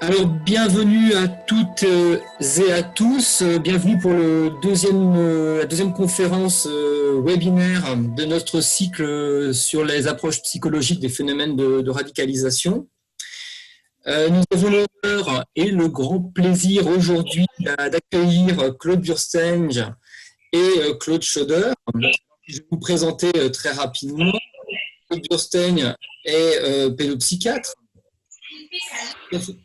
Alors, bienvenue à toutes et à tous. Bienvenue pour la deuxième conférence webinaire de notre cycle sur les approches psychologiques des phénomènes de radicalisation. Nous avons l'honneur et le grand plaisir aujourd'hui d'accueillir Claude Burstenge et Claude Schauder. Je vais vous présenter très rapidement. Claude Burstenge est pédopsychiatre,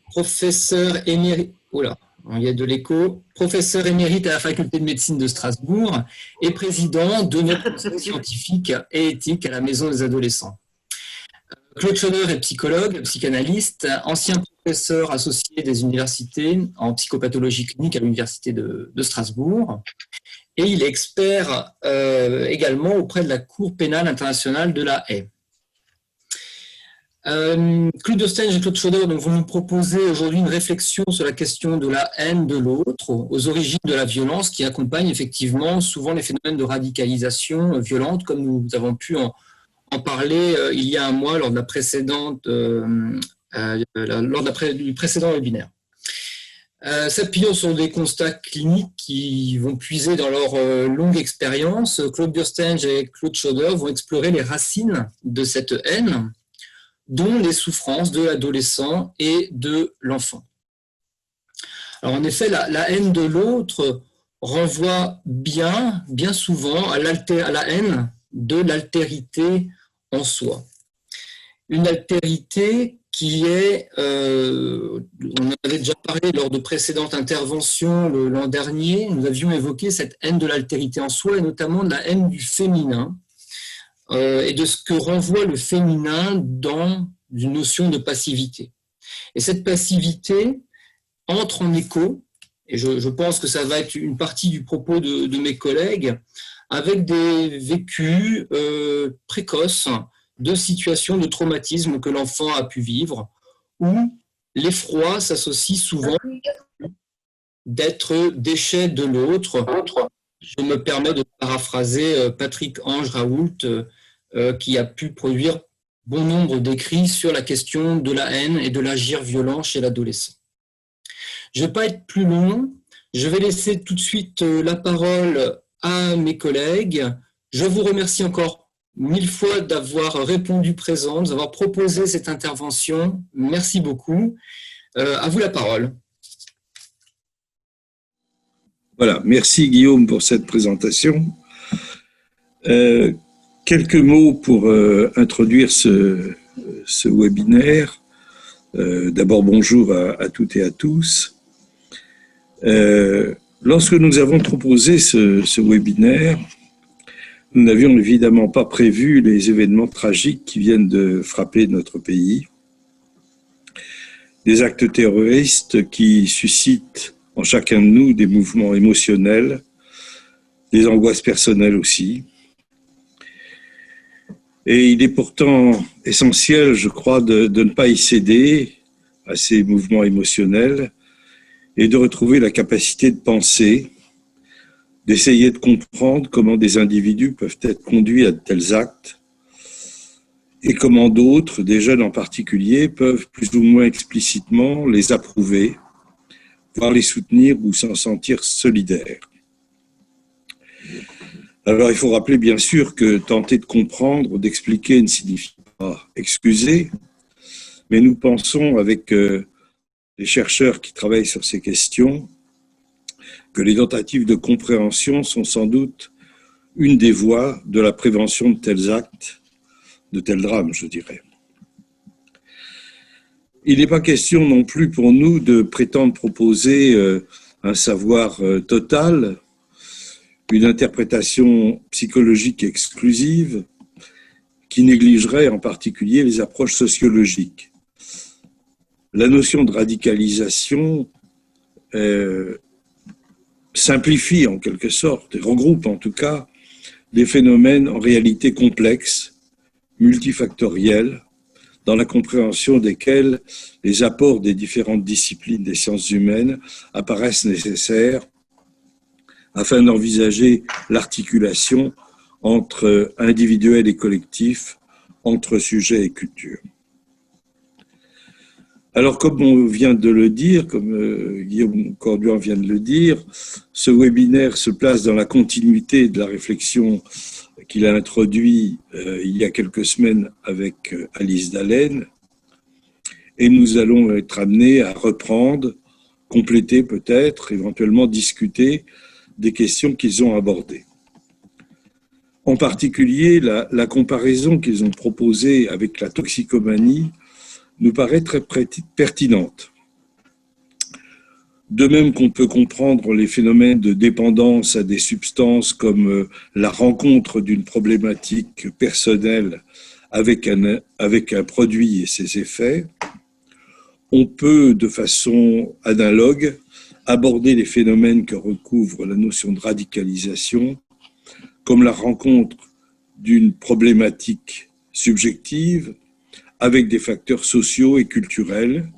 professeur émérite, il y a de l'écho, professeur émérite à la faculté de médecine de Strasbourg et président de notre conseil scientifique et éthique à la Maison des adolescents. Claude Schauder est psychologue, psychanalyste, ancien professeur associé des universités en psychopathologie clinique à l'université de Strasbourg, et il est expert également auprès de la Cour pénale internationale de La Haye. Claude Burstenge et Claude Schauder vont nous proposer aujourd'hui une réflexion sur la question de la haine de l'autre, aux origines de la violence qui accompagne effectivement souvent les phénomènes de radicalisation violente, comme nous avons pu en parler il y a un mois lors de la précédente, du précédent webinaire. S'appuyant sur des constats cliniques qui vont puiser dans leur longue expérience, Claude Burstenge et Claude Schauder vont explorer les racines de cette haine, dont les souffrances de l'adolescent et de l'enfant. Alors en effet, la haine de l'autre renvoie bien souvent à la haine de l'altérité en soi. Une altérité qui est, on en avait déjà parlé lors de précédentes interventions l'an dernier, nous avions évoqué cette haine de l'altérité en soi et notamment de la haine du féminin, et de ce que renvoie le féminin dans une notion de passivité. Et cette passivité entre en écho, et je pense que ça va être une partie du propos de mes collègues, avec des vécus précoces de situations de traumatisme que l'enfant a pu vivre, où l'effroi s'associe souvent d'être déchet de l'autre. Je me permets de paraphraser Patrick Ange Raoult, qui a pu produire bon nombre d'écrits sur la question de la haine et de l'agir violent chez l'adolescent. Je ne vais pas être plus long, je vais laisser tout de suite la parole à mes collègues. Je vous remercie encore 1000 fois d'avoir répondu présent, d'avoir proposé cette intervention. Merci beaucoup. À vous la parole. Voilà, merci Guillaume pour cette présentation. Quelques mots pour introduire ce webinaire. D'abord, bonjour à toutes et à tous. Lorsque nous avons proposé ce webinaire, nous n'avions évidemment pas prévu les événements tragiques qui viennent de frapper notre pays. Des actes terroristes qui suscitent en chacun de nous des mouvements émotionnels, des angoisses personnelles aussi. Et il est pourtant essentiel, je crois, de ne pas y céder à ces mouvements émotionnels et de retrouver la capacité de penser, d'essayer de comprendre comment des individus peuvent être conduits à de tels actes et comment d'autres, des jeunes en particulier, peuvent plus ou moins explicitement les approuver, voire les soutenir ou s'en sentir solidaires. Alors, il faut rappeler bien sûr que tenter de comprendre ou d'expliquer ne signifie pas excuser, mais nous pensons avec les chercheurs qui travaillent sur ces questions que les tentatives de compréhension sont sans doute une des voies de la prévention de tels actes, de tels drames, je dirais. Il n'est pas question non plus pour nous de prétendre proposer un savoir total, une interprétation psychologique exclusive qui négligerait en particulier les approches sociologiques. La notion de radicalisation simplifie en quelque sorte, et regroupe en tout cas, des phénomènes en réalité complexes, multifactoriels, dans la compréhension desquels les apports des différentes disciplines des sciences humaines apparaissent nécessaires afin d'envisager l'articulation entre individuel et collectif, entre sujet et culture. Alors, comme on vient de le dire, comme Guillaume Corduan vient de le dire, ce webinaire se place dans la continuité de la réflexion qu'il a introduit il y a quelques semaines avec Alice Dallène, et nous allons être amenés à reprendre, compléter peut-être, éventuellement discuter des questions qu'ils ont abordées. En particulier, la comparaison qu'ils ont proposée avec la toxicomanie nous paraît très pertinente. De même qu'on peut comprendre les phénomènes de dépendance à des substances comme la rencontre d'une problématique personnelle avec un produit et ses effets, on peut, de façon analogue, aborder les phénomènes que recouvre la notion de radicalisation, comme la rencontre d'une problématique subjective avec des facteurs sociaux et culturels,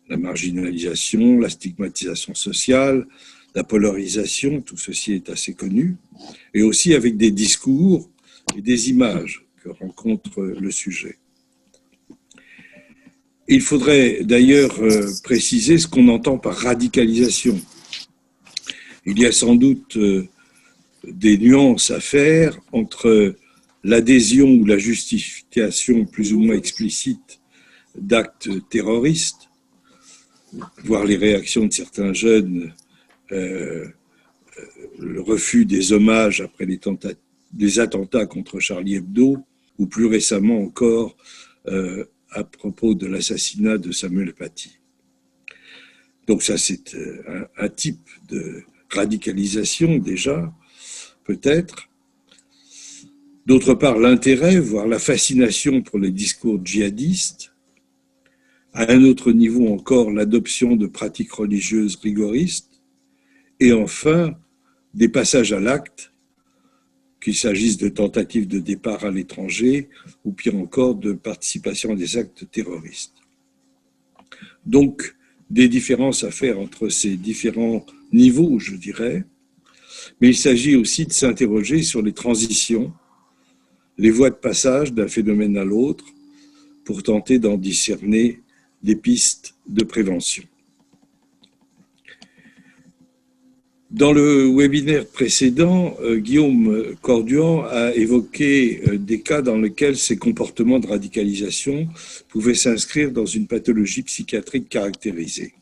la marginalisation, la stigmatisation sociale, la polarisation, tout ceci est assez connu, et aussi avec des discours et des images que rencontre le sujet. Il faudrait d'ailleurs préciser ce qu'on entend par radicalisation. Il y a sans doute des nuances à faire entre l'adhésion ou la justification plus ou moins explicite d'actes terroristes, voir les réactions de certains jeunes, le refus des hommages après les attentats contre Charlie Hebdo, ou plus récemment encore à propos de l'assassinat de Samuel Paty. Donc ça, c'est un type de radicalisation déjà, peut-être. D'autre part, l'intérêt, voire la fascination pour les discours djihadistes. À un autre niveau encore, l'adoption de pratiques religieuses rigoristes. Et enfin, des passages à l'acte, qu'il s'agisse de tentatives de départ à l'étranger ou pire encore de participation à des actes terroristes. Donc, des différences à faire entre ces différents niveaux, je dirais, mais il s'agit aussi de s'interroger sur les transitions, les voies de passage d'un phénomène à l'autre pour tenter d'en discerner des pistes de prévention. Dans le webinaire précédent, Guillaume Corduan a évoqué des cas dans lesquels ces comportements de radicalisation pouvaient s'inscrire dans une pathologie psychiatrique caractérisée.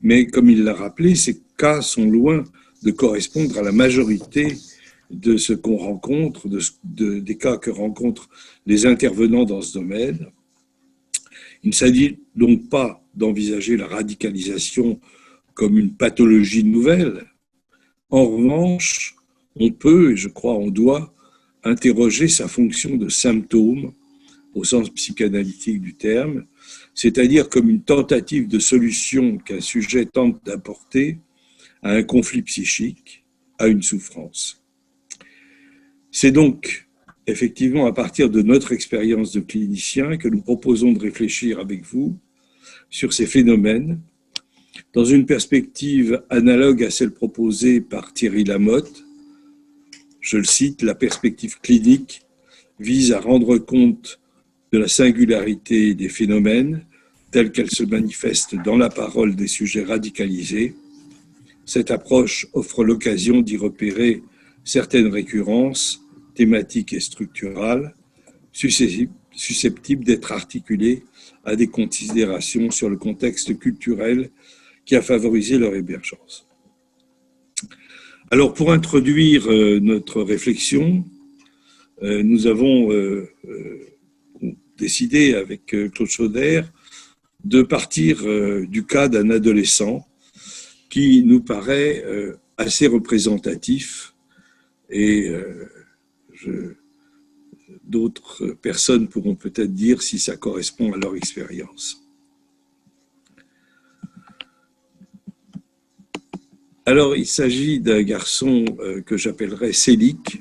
Mais comme il l'a rappelé, ces cas sont loin de correspondre à la majorité de ce qu'on rencontre, des cas que rencontrent les intervenants dans ce domaine. Il ne s'agit donc pas d'envisager la radicalisation comme une pathologie nouvelle. En revanche, on peut, et je crois on doit, interroger sa fonction de symptôme, au sens psychanalytique du terme, c'est-à-dire comme une tentative de solution qu'un sujet tente d'apporter à un conflit psychique, à une souffrance. C'est donc effectivement à partir de notre expérience de clinicien que nous proposons de réfléchir avec vous sur ces phénomènes dans une perspective analogue à celle proposée par Thierry Lamotte. Je le cite, la perspective clinique vise à rendre compte de la singularité des phénomènes tels qu'elle se manifeste dans la parole des sujets radicalisés. Cette approche offre l'occasion d'y repérer certaines récurrences thématiques et structurales susceptibles d'être articulées à des considérations sur le contexte culturel qui a favorisé leur émergence. Alors, pour introduire notre réflexion, nous avons décidé avec Claude Chauder de partir du cas d'un adolescent qui nous paraît assez représentatif et d'autres personnes pourront peut-être dire si ça correspond à leur expérience. Alors, il s'agit d'un garçon que j'appellerais Célic,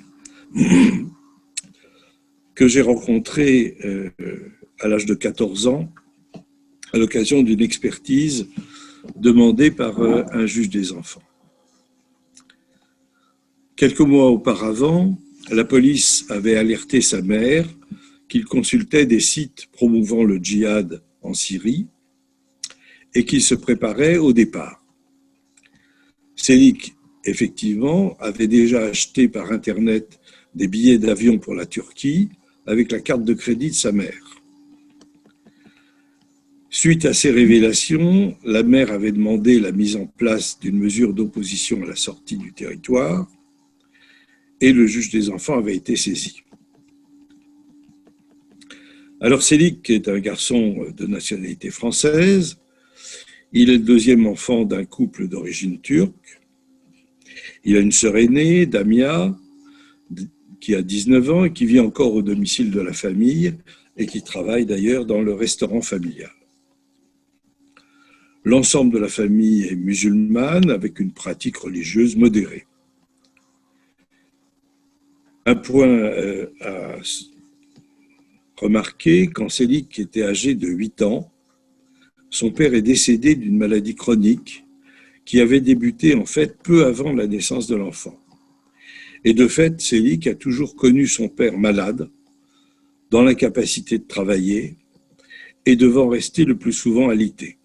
que j'ai rencontré à l'âge de 14 ans, à l'occasion d'une expertise demandée par un juge des enfants. Quelques mois auparavant, la police avait alerté sa mère qu'il consultait des sites promouvant le djihad en Syrie et qu'il se préparait au départ. Çelik, effectivement, avait déjà acheté par Internet des billets d'avion pour la Turquie avec la carte de crédit de sa mère. Suite à ces révélations, la mère avait demandé la mise en place d'une mesure d'opposition à la sortie du territoire et le juge des enfants avait été saisi. Alors Çelik est un garçon de nationalité française. Il est le deuxième enfant d'un couple d'origine turque. Il a une sœur aînée, Damia, qui a 19 ans et qui vit encore au domicile de la famille et qui travaille d'ailleurs dans le restaurant familial. L'ensemble de la famille est musulmane avec une pratique religieuse modérée. Un point à remarquer, quand Çelik était âgé de 8 ans, son père est décédé d'une maladie chronique qui avait débuté en fait peu avant la naissance de l'enfant. Et de fait, Çelik a toujours connu son père malade, dans l'incapacité de travailler et devant rester le plus souvent alité.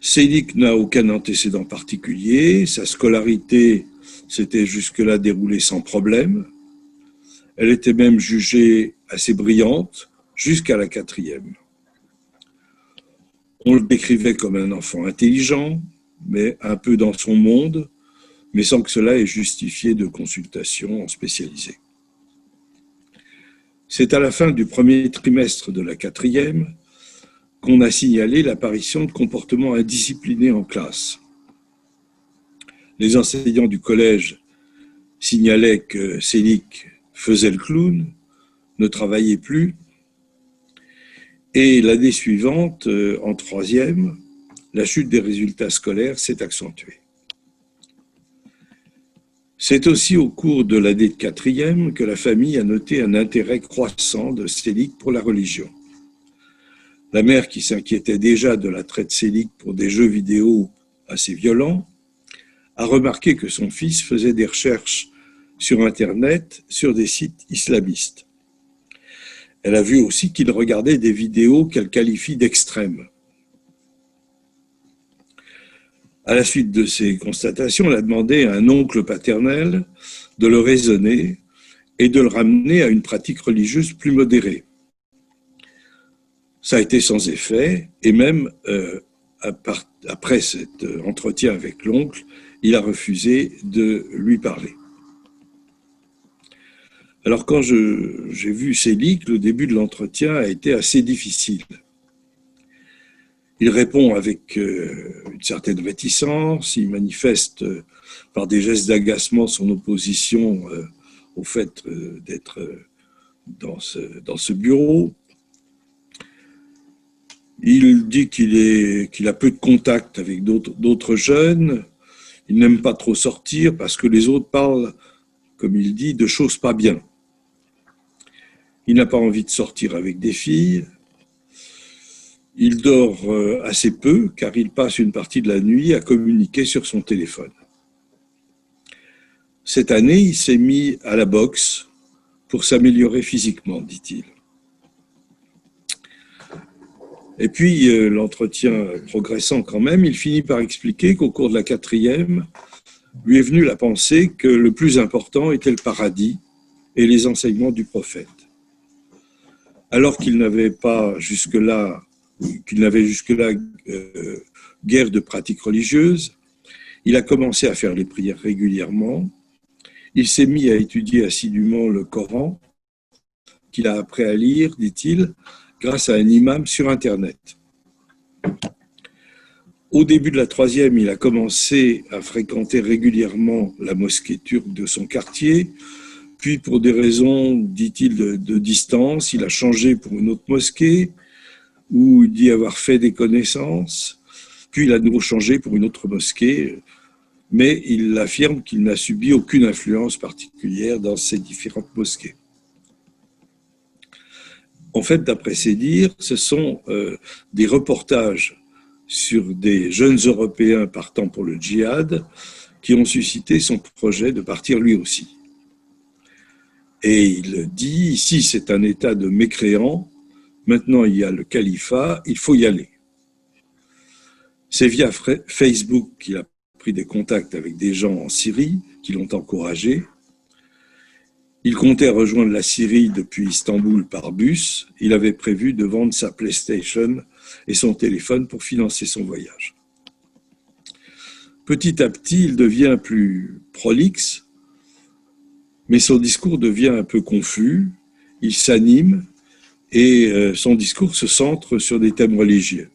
Çelik n'a aucun antécédent particulier, sa scolarité s'était jusque-là déroulée sans problème. Elle était même jugée assez brillante jusqu'à la 4e. On le décrivait comme un enfant intelligent, mais un peu dans son monde, mais sans que cela ait justifié de consultations spécialisées. C'est à la fin du premier trimestre de la 4e qu'on a signalé l'apparition de comportements indisciplinés en classe. Les enseignants du collège signalaient que Çelik faisait le clown, ne travaillait plus, et l'année suivante, en 3e, la chute des résultats scolaires s'est accentuée. C'est aussi au cours de l'année de 4e que la famille a noté un intérêt croissant de Çelik pour la religion. La mère, qui s'inquiétait déjà de l'attrait de Çelik pour des jeux vidéo assez violents, a remarqué que son fils faisait des recherches sur Internet sur des sites islamistes. Elle a vu aussi qu'il regardait des vidéos qu'elle qualifie d'extrêmes. À la suite de ces constatations, elle a demandé à un oncle paternel de le raisonner et de le ramener à une pratique religieuse plus modérée. Ça a été sans effet, et même après cet entretien avec l'oncle, il a refusé de lui parler. Alors quand j'ai vu Çelik, le début de l'entretien a été assez difficile. Il répond avec une certaine réticence, il manifeste par des gestes d'agacement son opposition au fait d'être dans ce bureau. Il dit qu'il a peu de contact avec d'autres jeunes, il n'aime pas trop sortir parce que les autres parlent, comme il dit, de choses pas bien. Il n'a pas envie de sortir avec des filles. Il dort assez peu car il passe une partie de la nuit à communiquer sur son téléphone. Cette année, il s'est mis à la boxe pour s'améliorer physiquement, dit-il. Et puis, l'entretien progressant quand même, il finit par expliquer qu'au cours de la 4e, lui est venue la pensée que le plus important était le paradis et les enseignements du prophète. Alors qu'il n'avait jusque-là guère de pratique religieuse, il a commencé à faire les prières régulièrement. Il s'est mis à étudier assidûment le Coran, qu'il a appris à lire, dit-il, grâce à un imam sur Internet. Au début de la 3e, il a commencé à fréquenter régulièrement la mosquée turque de son quartier, puis pour des raisons, dit-il, de distance, il a changé pour une autre mosquée, où il dit avoir fait des connaissances, puis il a de nouveau changé pour une autre mosquée, mais il affirme qu'il n'a subi aucune influence particulière dans ces différentes mosquées. En fait, d'après ses dires, ce sont des reportages sur des jeunes Européens partant pour le djihad qui ont suscité son projet de partir lui aussi. Et il dit, ici c'est un état de mécréants, Maintenant, il y a le califat, il faut y aller. C'est via Facebook qu'il a pris des contacts avec des gens en Syrie qui l'ont encouragé. Il comptait rejoindre la Syrie depuis Istanbul par bus. Il avait prévu de vendre sa PlayStation et son téléphone pour financer son voyage. Petit à petit, il devient plus prolixe, mais son discours devient un peu confus. Il s'anime et son discours se centre sur des thèmes religieux.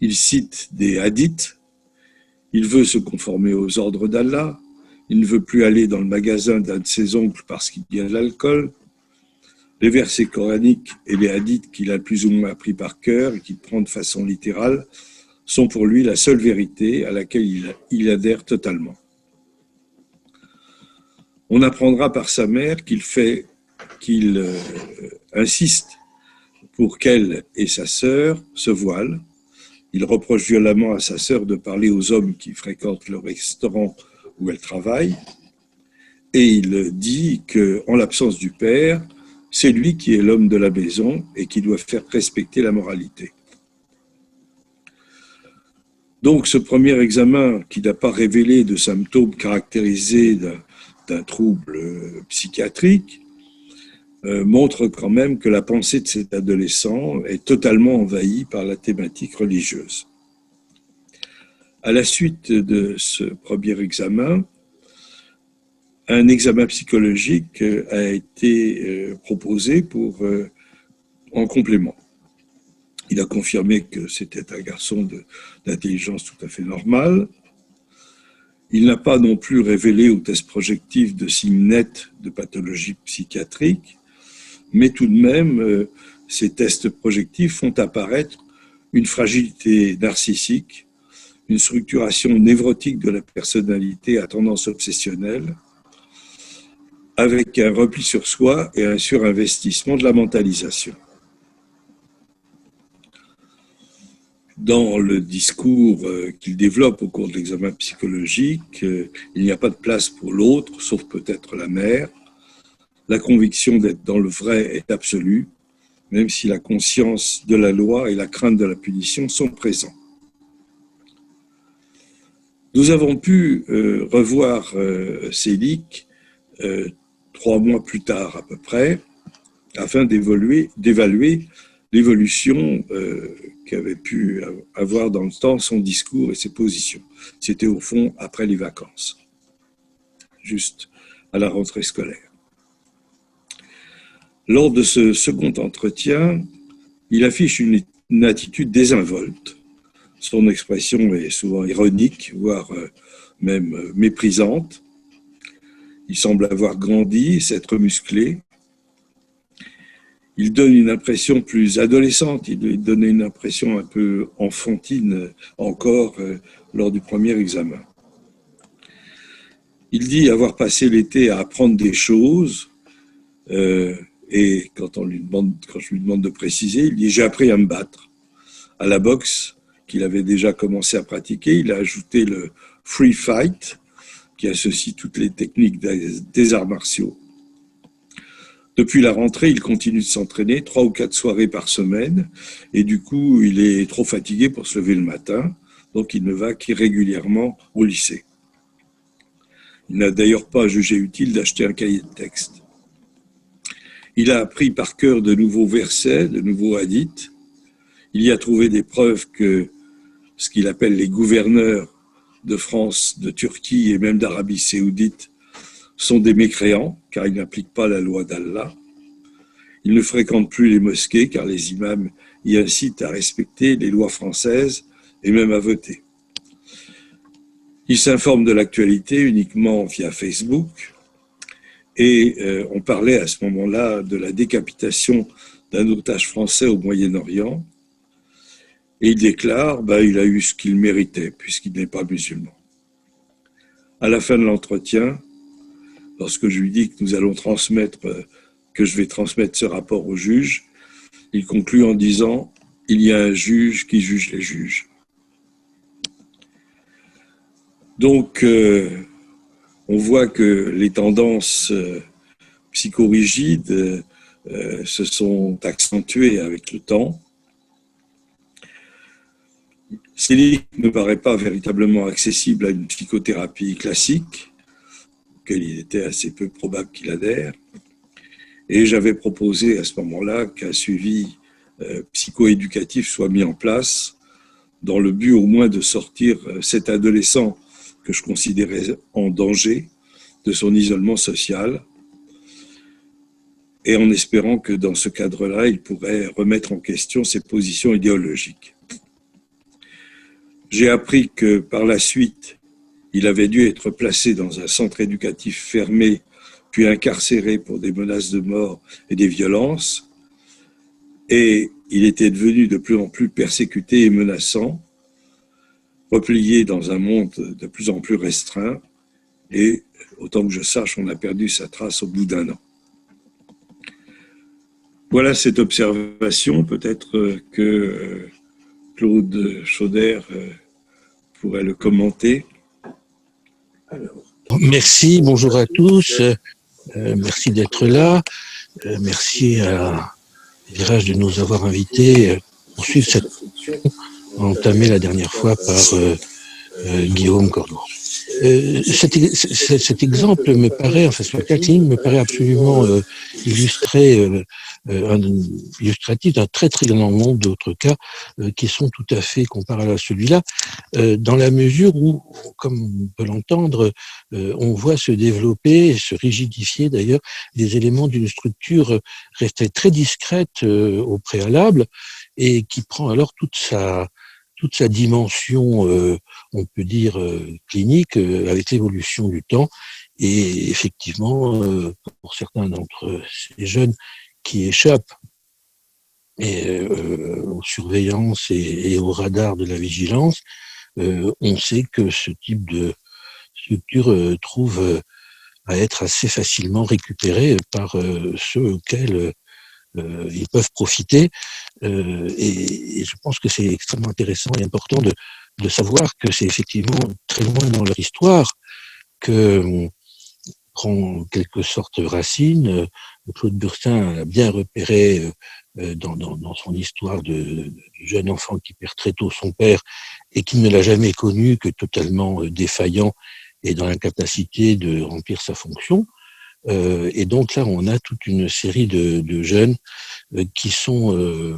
Il cite des hadiths. Il veut se conformer aux ordres d'Allah. Il ne veut plus aller dans le magasin d'un de ses oncles parce qu'il y a de l'alcool. Les versets coraniques et les hadiths qu'il a plus ou moins appris par cœur et qu'il prend de façon littérale sont pour lui la seule vérité à laquelle il adhère totalement. On apprendra par sa mère qu'il insiste pour qu'elle et sa sœur se voilent. Il reproche violemment à sa sœur de parler aux hommes qui fréquentent le restaurant où elle travaille, et il dit qu'en l'absence du père, c'est lui qui est l'homme de la maison et qui doit faire respecter la moralité. Donc ce premier examen, qui n'a pas révélé de symptômes caractérisés d'un trouble psychiatrique, montre quand même que la pensée de cet adolescent est totalement envahie par la thématique religieuse. À la suite de ce premier examen, un examen psychologique a été proposé en complément. Il a confirmé que c'était un garçon d'intelligence tout à fait normale. Il n'a pas non plus révélé au test projectif de signes nets de pathologie psychiatrique, mais tout de même, ces tests projectifs font apparaître une fragilité narcissique, une structuration névrotique de la personnalité à tendance obsessionnelle, avec un repli sur soi et un surinvestissement de la mentalisation. Dans le discours qu'il développe au cours de l'examen psychologique, il n'y a pas de place pour l'autre, sauf peut-être la mère. La conviction d'être dans le vrai est absolue, même si la conscience de la loi et la crainte de la punition sont présents. Nous avons pu revoir Selig 3 mois plus tard à peu près, afin d'évaluer l'évolution qu'avait pu avoir dans le temps son discours et ses positions. C'était au fond après les vacances, juste à la rentrée scolaire. Lors de ce second entretien, il affiche une attitude désinvolte. Son expression est souvent ironique, voire même méprisante. Il semble avoir grandi, s'être musclé. Il donne une impression plus adolescente, il donnait une impression un peu enfantine encore lors du premier examen. Il dit avoir passé l'été à apprendre des choses, et quand je lui demande de préciser, il dit « j'ai appris à me battre ». À la boxe, qu'il avait déjà commencé à pratiquer, il a ajouté le free fight, qui associe toutes les techniques des arts martiaux. Depuis la rentrée, il continue de s'entraîner 3 ou 4 soirées par semaine, et du coup, il est trop fatigué pour se lever le matin, donc il ne va qu'irrégulièrement au lycée. Il n'a d'ailleurs pas jugé utile d'acheter un cahier de texte. Il a appris par cœur de nouveaux versets, de nouveaux hadiths. Il y a trouvé des preuves que ce qu'il appelle les gouverneurs de France, de Turquie et même d'Arabie saoudite sont des mécréants, car ils n'appliquent pas la loi d'Allah. Ils ne fréquentent plus les mosquées, car les imams y incitent à respecter les lois françaises et même à voter. Il s'informe de l'actualité uniquement via Facebook, et on parlait à ce moment-là de la décapitation d'un otage français au Moyen-Orient, et il déclare il a eu ce qu'il méritait, puisqu'il n'est pas musulman. À la fin de l'entretien, lorsque je lui dis que je vais transmettre ce rapport au juge, il conclut en disant « il y a un juge qui juge les juges ». Donc, on voit que les tendances psychorigides se sont accentuées avec le temps. Selig ne me paraît pas véritablement accessible à une psychothérapie classique, auquel il était assez peu probable qu'il adhère. Et j'avais proposé à ce moment-là qu'un suivi psychoéducatif soit mis en place dans le but au moins de sortir cet adolescent que je considérais en danger de son isolement social, et en espérant que dans ce cadre-là, il pourrait remettre en question ses positions idéologiques. J'ai appris que par la suite, il avait dû être placé dans un centre éducatif fermé, puis incarcéré pour des menaces de mort et des violences, et il était devenu de plus en plus persécuté et menaçant, replié dans un monde de plus en plus restreint, et autant que je sache, on a perdu sa trace au bout d'1 an. Voilà cette observation, peut-être que Claude Chauder pourrait le commenter. Alors. Merci, bonjour à tous, merci d'être là, merci à Virage de nous avoir invités pour suivre cette fonction entamée la dernière fois par Guillaume Cordoue. Cet exemple me paraît, enfin ce cas clinique me paraît absolument illustratif d'un très très grand nombre d'autres cas qui sont tout à fait comparables à celui-là, dans la mesure où, comme on peut l'entendre, on voit se développer, se rigidifier d'ailleurs, des éléments d'une structure restée très discrète au préalable et qui prend alors toute sa dimension, on peut dire, clinique, avec l'évolution du temps. Et effectivement, pour certains d'entre ces jeunes qui échappent aux surveillances et au radar de la vigilance, on sait que ce type de structure trouve à être assez facilement récupéré par ceux auxquels ils peuvent profiter. Et je pense que c'est extrêmement intéressant et important de savoir que c'est effectivement très loin dans leur histoire que prend en quelque sorte racine. Claude Bursin a bien repéré dans son histoire de jeune enfant qui perd très tôt son père et qui ne l'a jamais connu que totalement défaillant et dans l'incapacité de remplir sa fonction. Et donc là, on a toute une série de jeunes qui sont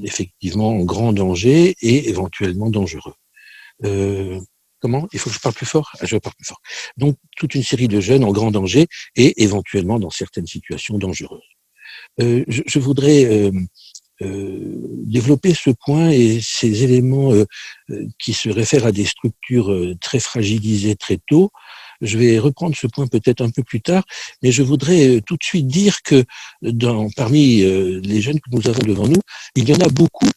effectivement en grand danger et éventuellement dangereux. Comment ? Il faut que je parle plus fort ? Je parle plus fort. Donc, toute une série de jeunes en grand danger et éventuellement dans certaines situations dangereuses. Je voudrais développer ce point et ces éléments qui se réfèrent à des structures très fragilisées très tôt. Je vais reprendre ce point peut-être un peu plus tard, mais je voudrais tout de suite dire que parmi les jeunes que nous avons devant nous, il y en a beaucoup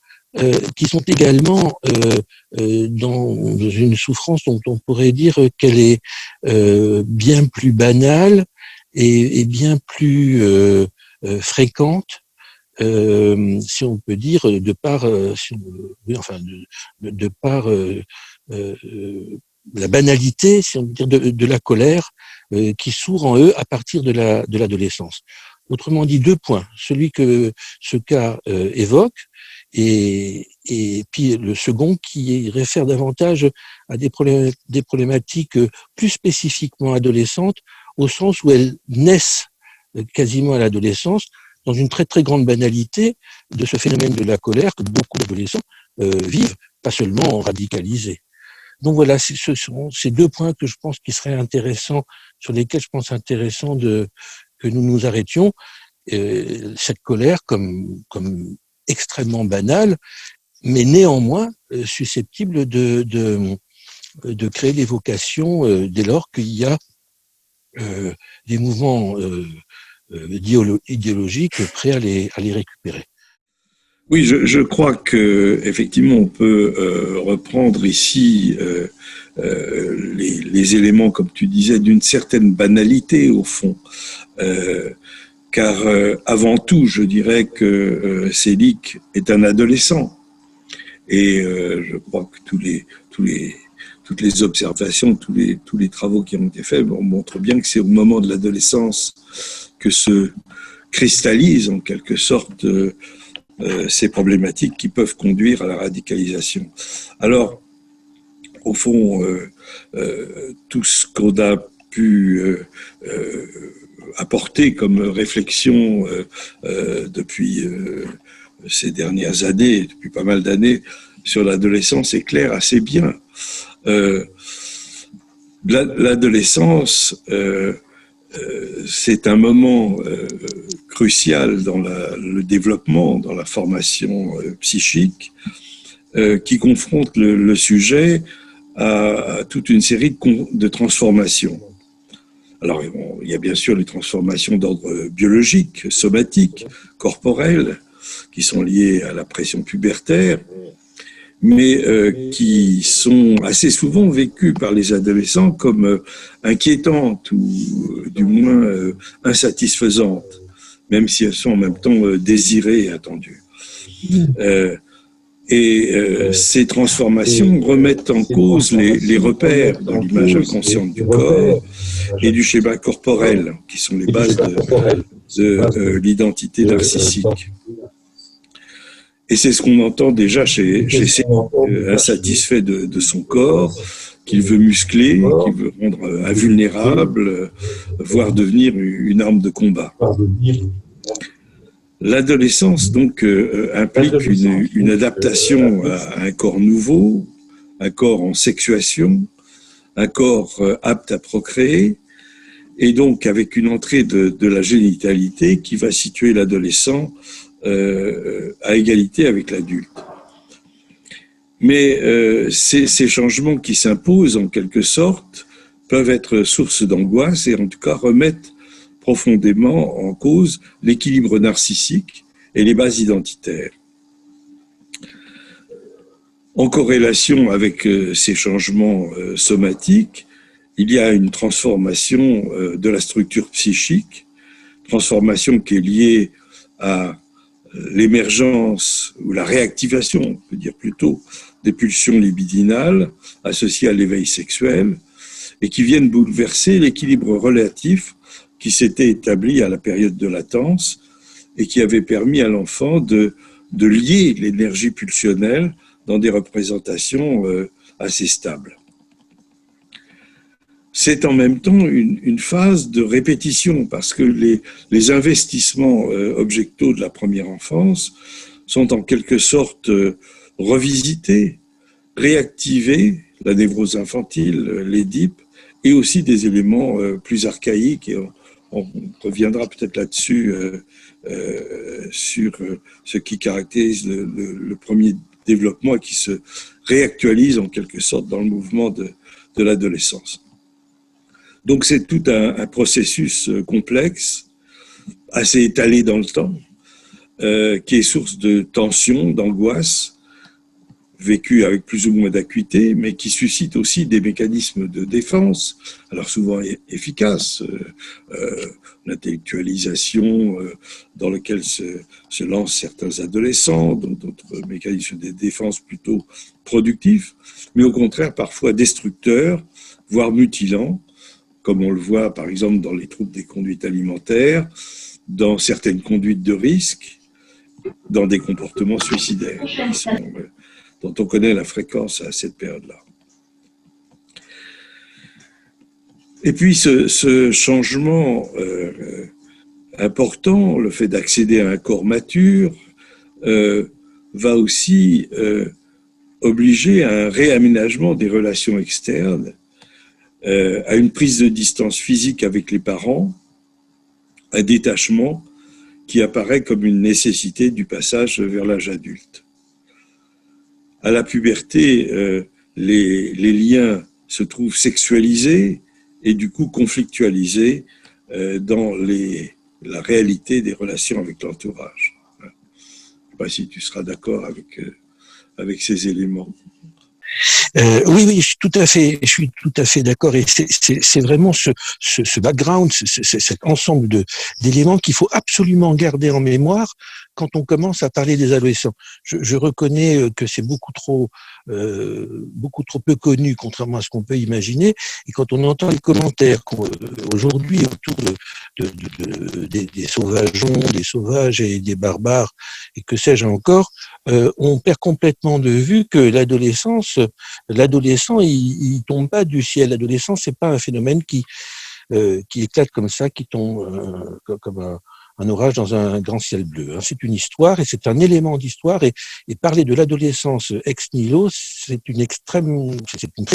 qui sont également dans une souffrance dont on pourrait dire qu'elle est bien plus banale et bien plus fréquente, si on peut dire, de par la banalité, si on veut dire, de la colère qui sourd en eux à partir de l'adolescence. Autrement dit, 2 points. Celui que ce cas évoque, et puis le second qui réfère davantage à des problématiques plus spécifiquement adolescentes, au sens où elles naissent quasiment à l'adolescence, dans une très très grande banalité de ce phénomène de la colère que beaucoup d'adolescents vivent, pas seulement radicalisés. Donc voilà, ce sont ces 2 points que je pense qui seraient intéressants, sur lesquels je pense intéressant que nous nous arrêtions. Cette colère comme extrêmement banale, mais néanmoins susceptible de créer des vocations dès lors qu'il y a des mouvements idéologiques prêts à les récupérer. Oui, je crois que effectivement on peut reprendre ici les éléments, comme tu disais, d'une certaine banalité au fond, car avant tout, je dirais que Selig est un adolescent, et je crois que toutes les observations, tous les travaux qui ont été faits montrent bien que c'est au moment de l'adolescence que cristallise en quelque sorte ces problématiques qui peuvent conduire à la radicalisation. Alors, au fond, tout ce qu'on a pu apporter comme réflexion depuis ces dernières années, depuis pas mal d'années, sur l'adolescence est clair assez bien. L'adolescence, c'est un moment crucial dans le développement, dans la formation psychique, qui confronte le sujet à toute une série de transformations. Alors, il y a bien sûr les transformations d'ordre biologique, somatique, corporel, qui sont liées à la pression pubertaire, mais qui sont assez souvent vécues par les adolescents comme inquiétantes ou du moins insatisfaisantes, même si elles sont en même temps désirées et attendues. Ces transformations remettent en cause les repères dans l'image inconsciente du corps et du schéma corporel, qui sont les bases de l'identité narcissique. Et c'est ce qu'on entend déjà chez ces insatisfaits de son corps, qu'il veut muscler, qu'il veut rendre invulnérable, voire devenir une arme de combat. L'adolescence, donc, implique une adaptation à un corps nouveau, un corps en sexuation, un corps apte à procréer, et donc avec une entrée de la génitalité qui va situer l'adolescent à égalité avec l'adulte. Mais ces changements qui s'imposent en quelque sorte peuvent être source d'angoisse et en tout cas remettre profondément en cause l'équilibre narcissique et les bases identitaires. En corrélation avec ces changements somatiques, il y a une transformation de la structure psychique, transformation qui est liée à l'émergence ou la réactivation, on peut dire plutôt, des pulsions libidinales associées à l'éveil sexuel et qui viennent bouleverser l'équilibre relatif qui s'était établi à la période de latence et qui avait permis à l'enfant de lier l'énergie pulsionnelle dans des représentations assez stables. C'est en même temps une phase de répétition parce que les investissements objectaux de la première enfance sont en quelque sorte revisités, réactivés, la névrose infantile, l'Édipe, et aussi des éléments plus archaïques, et on reviendra peut-être là-dessus sur ce qui caractérise le premier développement et qui se réactualise en quelque sorte dans le mouvement de l'adolescence. Donc c'est tout un processus complexe, assez étalé dans le temps, qui est source de tension, d'angoisse, vécu avec plus ou moins d'acuité, mais qui suscite aussi des mécanismes de défense, alors souvent efficaces, l'intellectualisation dans lequel se lancent certains adolescents, d'autres mécanismes de défense plutôt productifs, mais au contraire parfois destructeurs, voire mutilants, comme on le voit par exemple dans les troubles des conduites alimentaires, dans certaines conduites de risque, dans des comportements suicidaires, dont on connaît la fréquence à cette période-là. Et puis ce changement important, le fait d'accéder à un corps mature, va aussi obliger à un réaménagement des relations externes, à une prise de distance physique avec les parents, un détachement qui apparaît comme une nécessité du passage vers l'âge adulte. À la puberté, les liens se trouvent sexualisés et du coup conflictualisés dans la réalité des relations avec l'entourage. Je ne sais pas si tu seras d'accord avec ces éléments. Oui, je suis tout à fait d'accord. Et c'est vraiment ce background, cet ensemble d'éléments qu'il faut absolument garder en mémoire quand on commence à parler des adolescents. Je reconnais que c'est beaucoup trop peu connu, contrairement à ce qu'on peut imaginer. Et quand on entend les commentaires aujourd'hui autour des sauvageons, des sauvages et des barbares, et que sais-je encore, on perd complètement de vue que l'adolescent, il tombe pas du ciel. L'adolescent, c'est pas un phénomène qui éclate comme ça, qui tombe comme un orage dans un grand ciel bleu. C'est une histoire et c'est un élément d'histoire, et parler de l'adolescence ex nihilo, c'est une très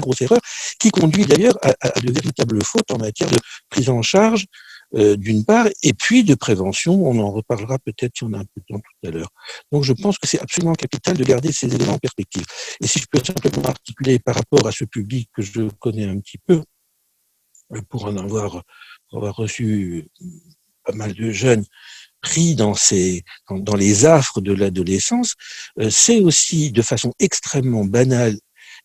grosse erreur qui conduit d'ailleurs à de véritables fautes en matière de prise en charge, d'une part, et puis de prévention. On en reparlera peut-être si on a un peu de temps tout à l'heure. Donc je pense que c'est absolument capital de garder ces éléments en perspective. Et si je peux simplement articuler par rapport à ce public que je connais un petit peu, pour avoir reçu pas mal de jeunes pris dans les affres de l'adolescence, c'est aussi de façon extrêmement banale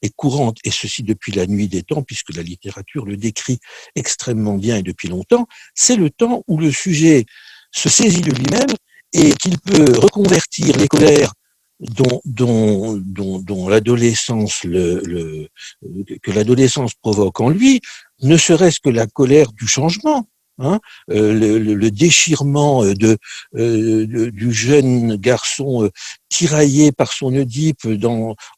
et courante, et ceci depuis la nuit des temps, puisque la littérature le décrit extrêmement bien et depuis longtemps, c'est le temps où le sujet se saisit de lui-même et qu'il peut reconvertir les colères dont l'adolescence que l'adolescence provoque en lui, ne serait-ce que la colère du changement, le déchirement du jeune garçon tiraillé par son Oedipe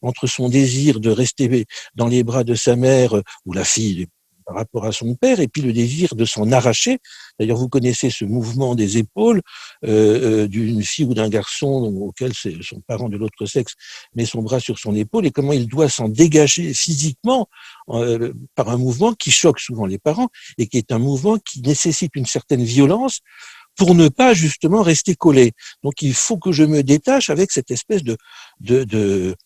entre son désir de rester dans les bras de sa mère ou la fille par rapport à son père, et puis le désir de s'en arracher. D'ailleurs, vous connaissez ce mouvement des épaules d'une fille ou d'un garçon auquel son parent de l'autre sexe met son bras sur son épaule, et comment il doit s'en dégager physiquement par un mouvement qui choque souvent les parents, et qui est un mouvement qui nécessite une certaine violence pour ne pas justement rester collé. Donc il faut que je me détache avec cette espèce de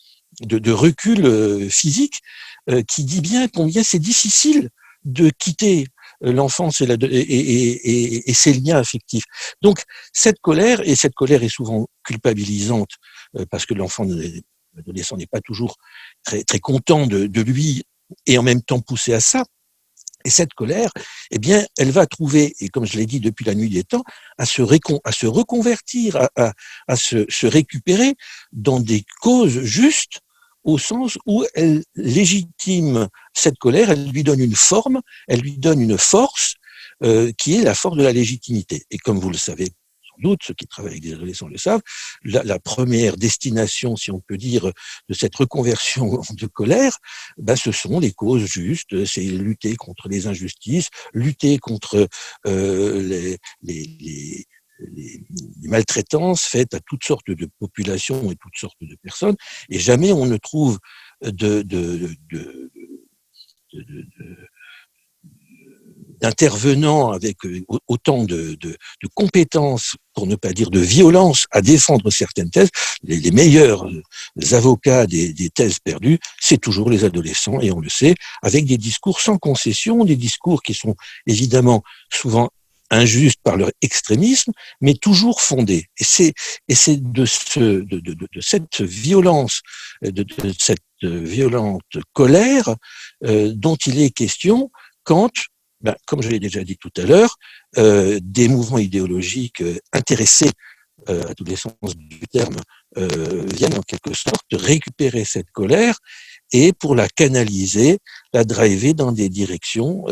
recul physique qui dit bien combien c'est difficile de quitter l'enfance et ses liens affectifs. Donc cette colère est souvent culpabilisante, parce que l'adolescent n'est pas toujours très, très content de lui, et en même temps poussé à ça. Et cette colère, eh bien, elle va trouver, et comme je l'ai dit depuis la nuit des temps, à se reconvertir, à se récupérer dans des causes justes, au sens où elle légitime cette colère, elle lui donne une forme, elle lui donne une force, qui est la force de la légitimité. Et comme vous le savez sans doute, ceux qui travaillent avec des adolescents le savent, la première destination, si on peut dire, de cette reconversion de colère, ce sont les causes justes, c'est lutter contre les injustices, lutter contre les maltraitances faites à toutes sortes de populations et toutes sortes de personnes, et jamais on ne trouve d'intervenants avec autant de compétences, pour ne pas dire de violence, à défendre certaines thèses. Les meilleurs avocats des thèses perdues, c'est toujours les adolescents, et on le sait, avec des discours sans concession, des discours qui sont évidemment souvent injustes par leur extrémisme, mais toujours fondés. Et c'est de cette violence, de cette violente colère dont il est question quand, comme je l'ai déjà dit tout à l'heure, des mouvements idéologiques intéressés, à tous les sens du terme, viennent en quelque sorte récupérer cette colère et pour la canaliser, la driver dans des directions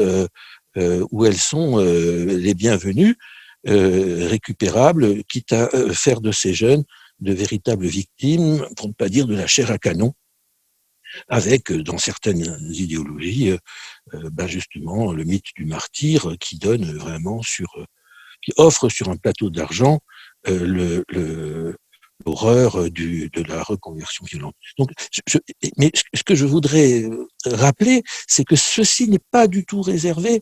où elles sont les bienvenues, récupérables, quitte à faire de ces jeunes de véritables victimes, pour ne pas dire de la chair à canon, avec, dans certaines idéologies, justement, le mythe du martyr qui donne vraiment qui offre sur un plateau d'argent l'horreur de la reconversion violente. Donc, mais ce que je voudrais rappeler, c'est que ceci n'est pas du tout réservé,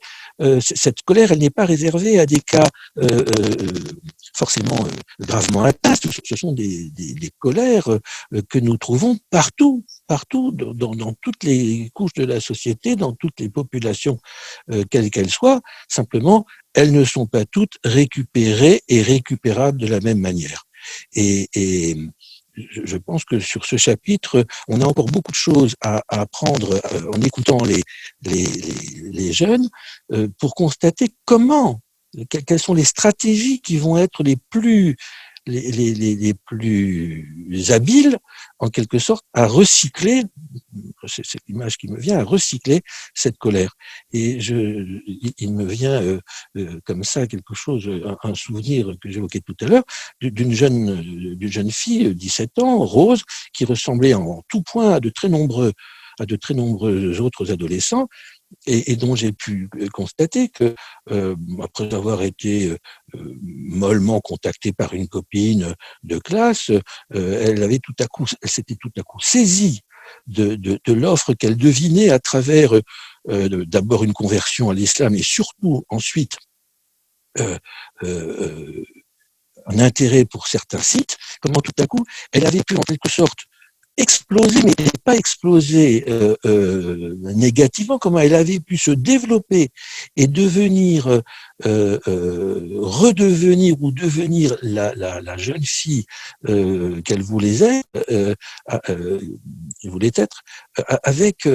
cette colère, elle n'est pas réservée à des cas forcément gravement atteints. Ce sont des colères que nous trouvons partout, dans toutes les couches de la société, dans toutes les populations, quelles qu'elles soient. Simplement, elles ne sont pas toutes récupérées et récupérables de la même manière. Et je pense que sur ce chapitre, on a encore beaucoup de choses à apprendre en écoutant les jeunes pour constater quelles sont les stratégies qui vont être les plus les plus habiles, en quelque sorte, à recycler, c'est cette image qui me vient, à recycler cette colère. Et il me vient comme ça quelque chose, un souvenir que j'évoquais tout à l'heure, d'une jeune fille, 17 ans, Rose, qui ressemblait en tout point à de très nombreux autres adolescents, et dont j'ai pu constater que, après avoir été mollement contactée par une copine de classe, elle s'était tout à coup saisie de l'offre qu'elle devinait à travers d'abord une conversion à l'islam et surtout ensuite un intérêt pour certains sites, comment tout à coup elle avait pu en quelque sorte exploser, mais pas exploser négativement, comment elle avait pu se développer et redevenir ou devenir la jeune fille qu'elle voulait être, avec,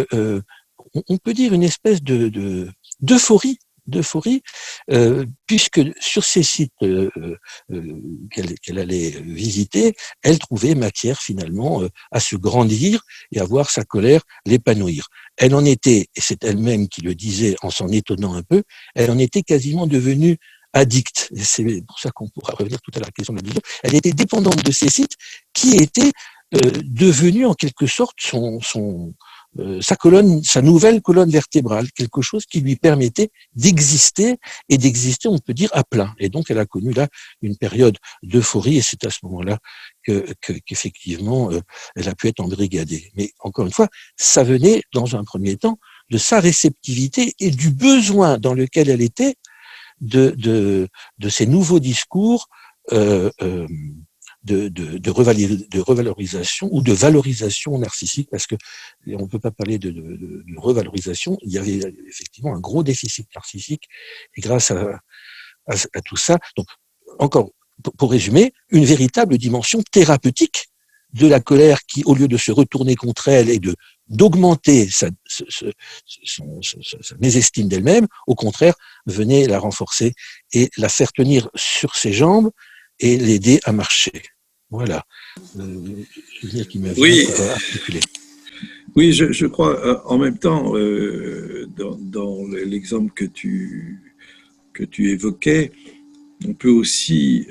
on peut dire, une espèce d'euphorie, puisque sur ces sites qu'elle allait visiter, elle trouvait matière finalement à se grandir et à voir sa colère l'épanouir. Elle en était, et c'est elle-même qui le disait en s'en étonnant un peu, elle en était quasiment devenue addicte. Et c'est pour ça qu'on pourra revenir tout à la question de l'addiction. Elle était dépendante de ces sites qui étaient devenus en quelque sorte sa nouvelle colonne vertébrale, quelque chose qui lui permettait d'exister, on peut dire, à plein. Et donc, elle a connu là une période d'euphorie, et c'est à ce moment-là qu'effectivement, elle a pu être embrigadée. Mais encore une fois, ça venait, dans un premier temps, de sa réceptivité et du besoin dans lequel elle était de ces nouveaux discours de revalorisation ou de valorisation narcissique, parce que on ne peut pas parler de revalorisation. Il y avait effectivement un gros déficit narcissique, et grâce à tout ça, donc encore pour résumer, une véritable dimension thérapeutique de la colère qui, au lieu de se retourner contre elle et d'augmenter sa mésestime d'elle-même, au contraire, venait la renforcer et la faire tenir sur ses jambes et l'aider à marcher. Voilà. Qui me vient pour articuler. Oui, je crois, en même temps, dans l'exemple que tu évoquais, on peut aussi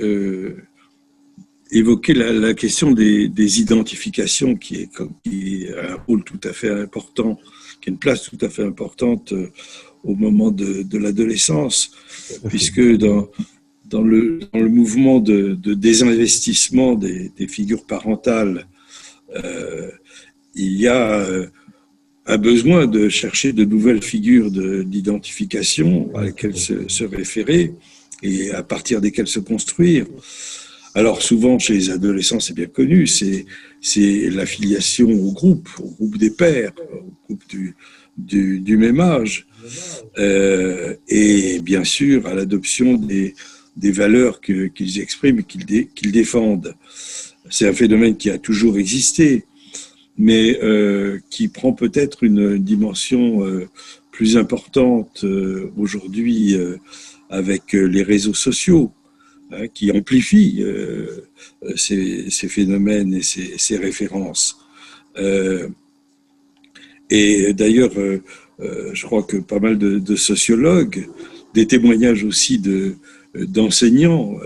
évoquer la question des identifications qui est un rôle tout à fait important, qui a une place tout à fait importante au moment de l'adolescence, puisque dans le mouvement de désinvestissement des figures parentales, il y a un besoin de chercher de nouvelles figures d'identification à lesquelles se référer et à partir desquelles se construire. Alors souvent, chez les adolescents, c'est bien connu, c'est l'affiliation au groupe des pairs, au groupe du même âge, et bien sûr à l'adoption des valeurs qu'ils expriment et qu'ils défendent. C'est un phénomène qui a toujours existé, mais qui prend peut-être une dimension plus importante aujourd'hui avec les réseaux sociaux, qui amplifient ces phénomènes et ces références. Et d'ailleurs, je crois que pas mal de sociologues, des témoignages aussi d'enseignants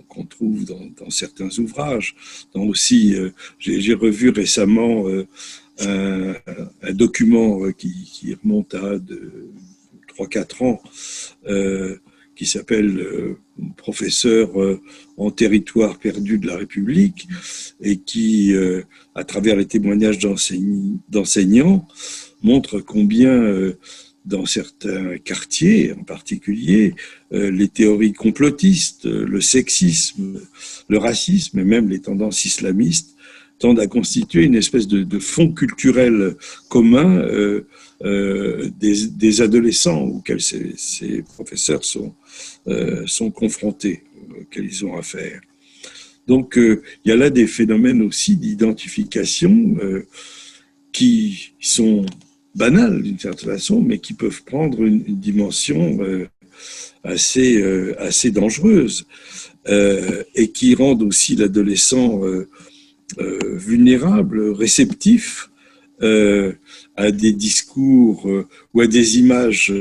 qu'on trouve dans certains ouvrages. J'ai revu récemment un document qui remonte à 3-4 ans, qui s'appelle Professeur en territoire perdu de la République, et qui, à travers les témoignages d'enseignants, montre combien dans certains quartiers en particulier, les théories complotistes, le sexisme, le racisme et même les tendances islamistes tendent à constituer une espèce de fond culturel commun des adolescents auxquels ces professeurs sont confrontés, auxquels ils ont affaire. Donc, il y a là des phénomènes aussi d'identification qui sont banales d'une certaine façon, mais qui peuvent prendre une dimension assez dangereuse. et qui rendent aussi l'adolescent vulnérable, réceptif à des discours ou à des images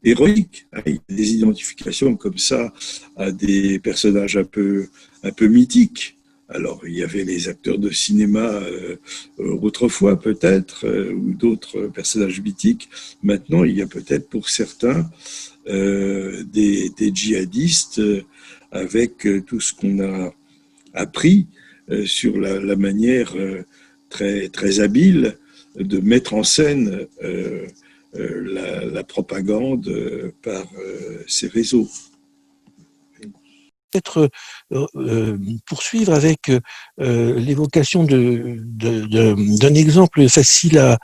héroïques. Il y a des identifications comme ça à des personnages un peu mythiques. Alors, il y avait les acteurs de cinéma autrefois peut-être, ou d'autres personnages mythiques. Maintenant, il y a peut-être pour certains des djihadistes avec tout ce qu'on a appris sur la manière très, très habile de mettre en scène la propagande par ces réseaux. Peut-être poursuivre avec l'évocation d'un exemple facile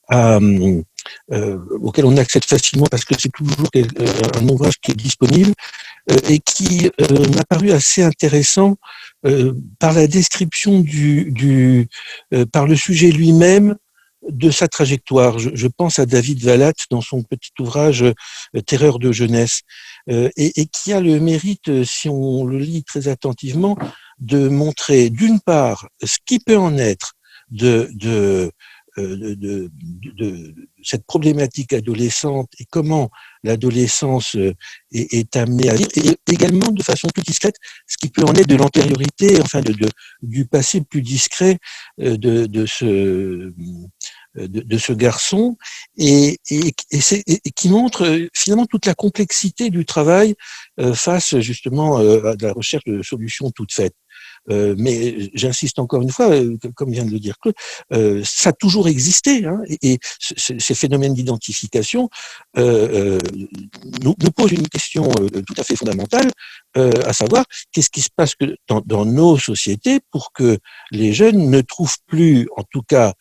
auquel on accède facilement parce que c'est toujours un ouvrage qui est disponible et qui m'a paru assez intéressant par la description par le sujet lui-même de sa trajectoire. Je pense à David Vallat dans son petit ouvrage Terreur de jeunesse et qui a le mérite, si on le lit très attentivement, de montrer d'une part ce qui peut en être de cette problématique adolescente et comment l'adolescence est amenée à vivre, et également de façon plus discrète ce qui peut en être de l'antériorité, enfin du passé plus discret de ce garçon, et qui montre finalement toute la complexité du travail face justement à la recherche de solutions toutes faites. Mais j'insiste encore une fois, comme vient de le dire Claude, ça a toujours existé, hein, et ces phénomènes d'identification nous posent une question tout à fait fondamentale, à savoir qu'est-ce qui se passe dans nos sociétés pour que les jeunes ne trouvent plus, en tout cas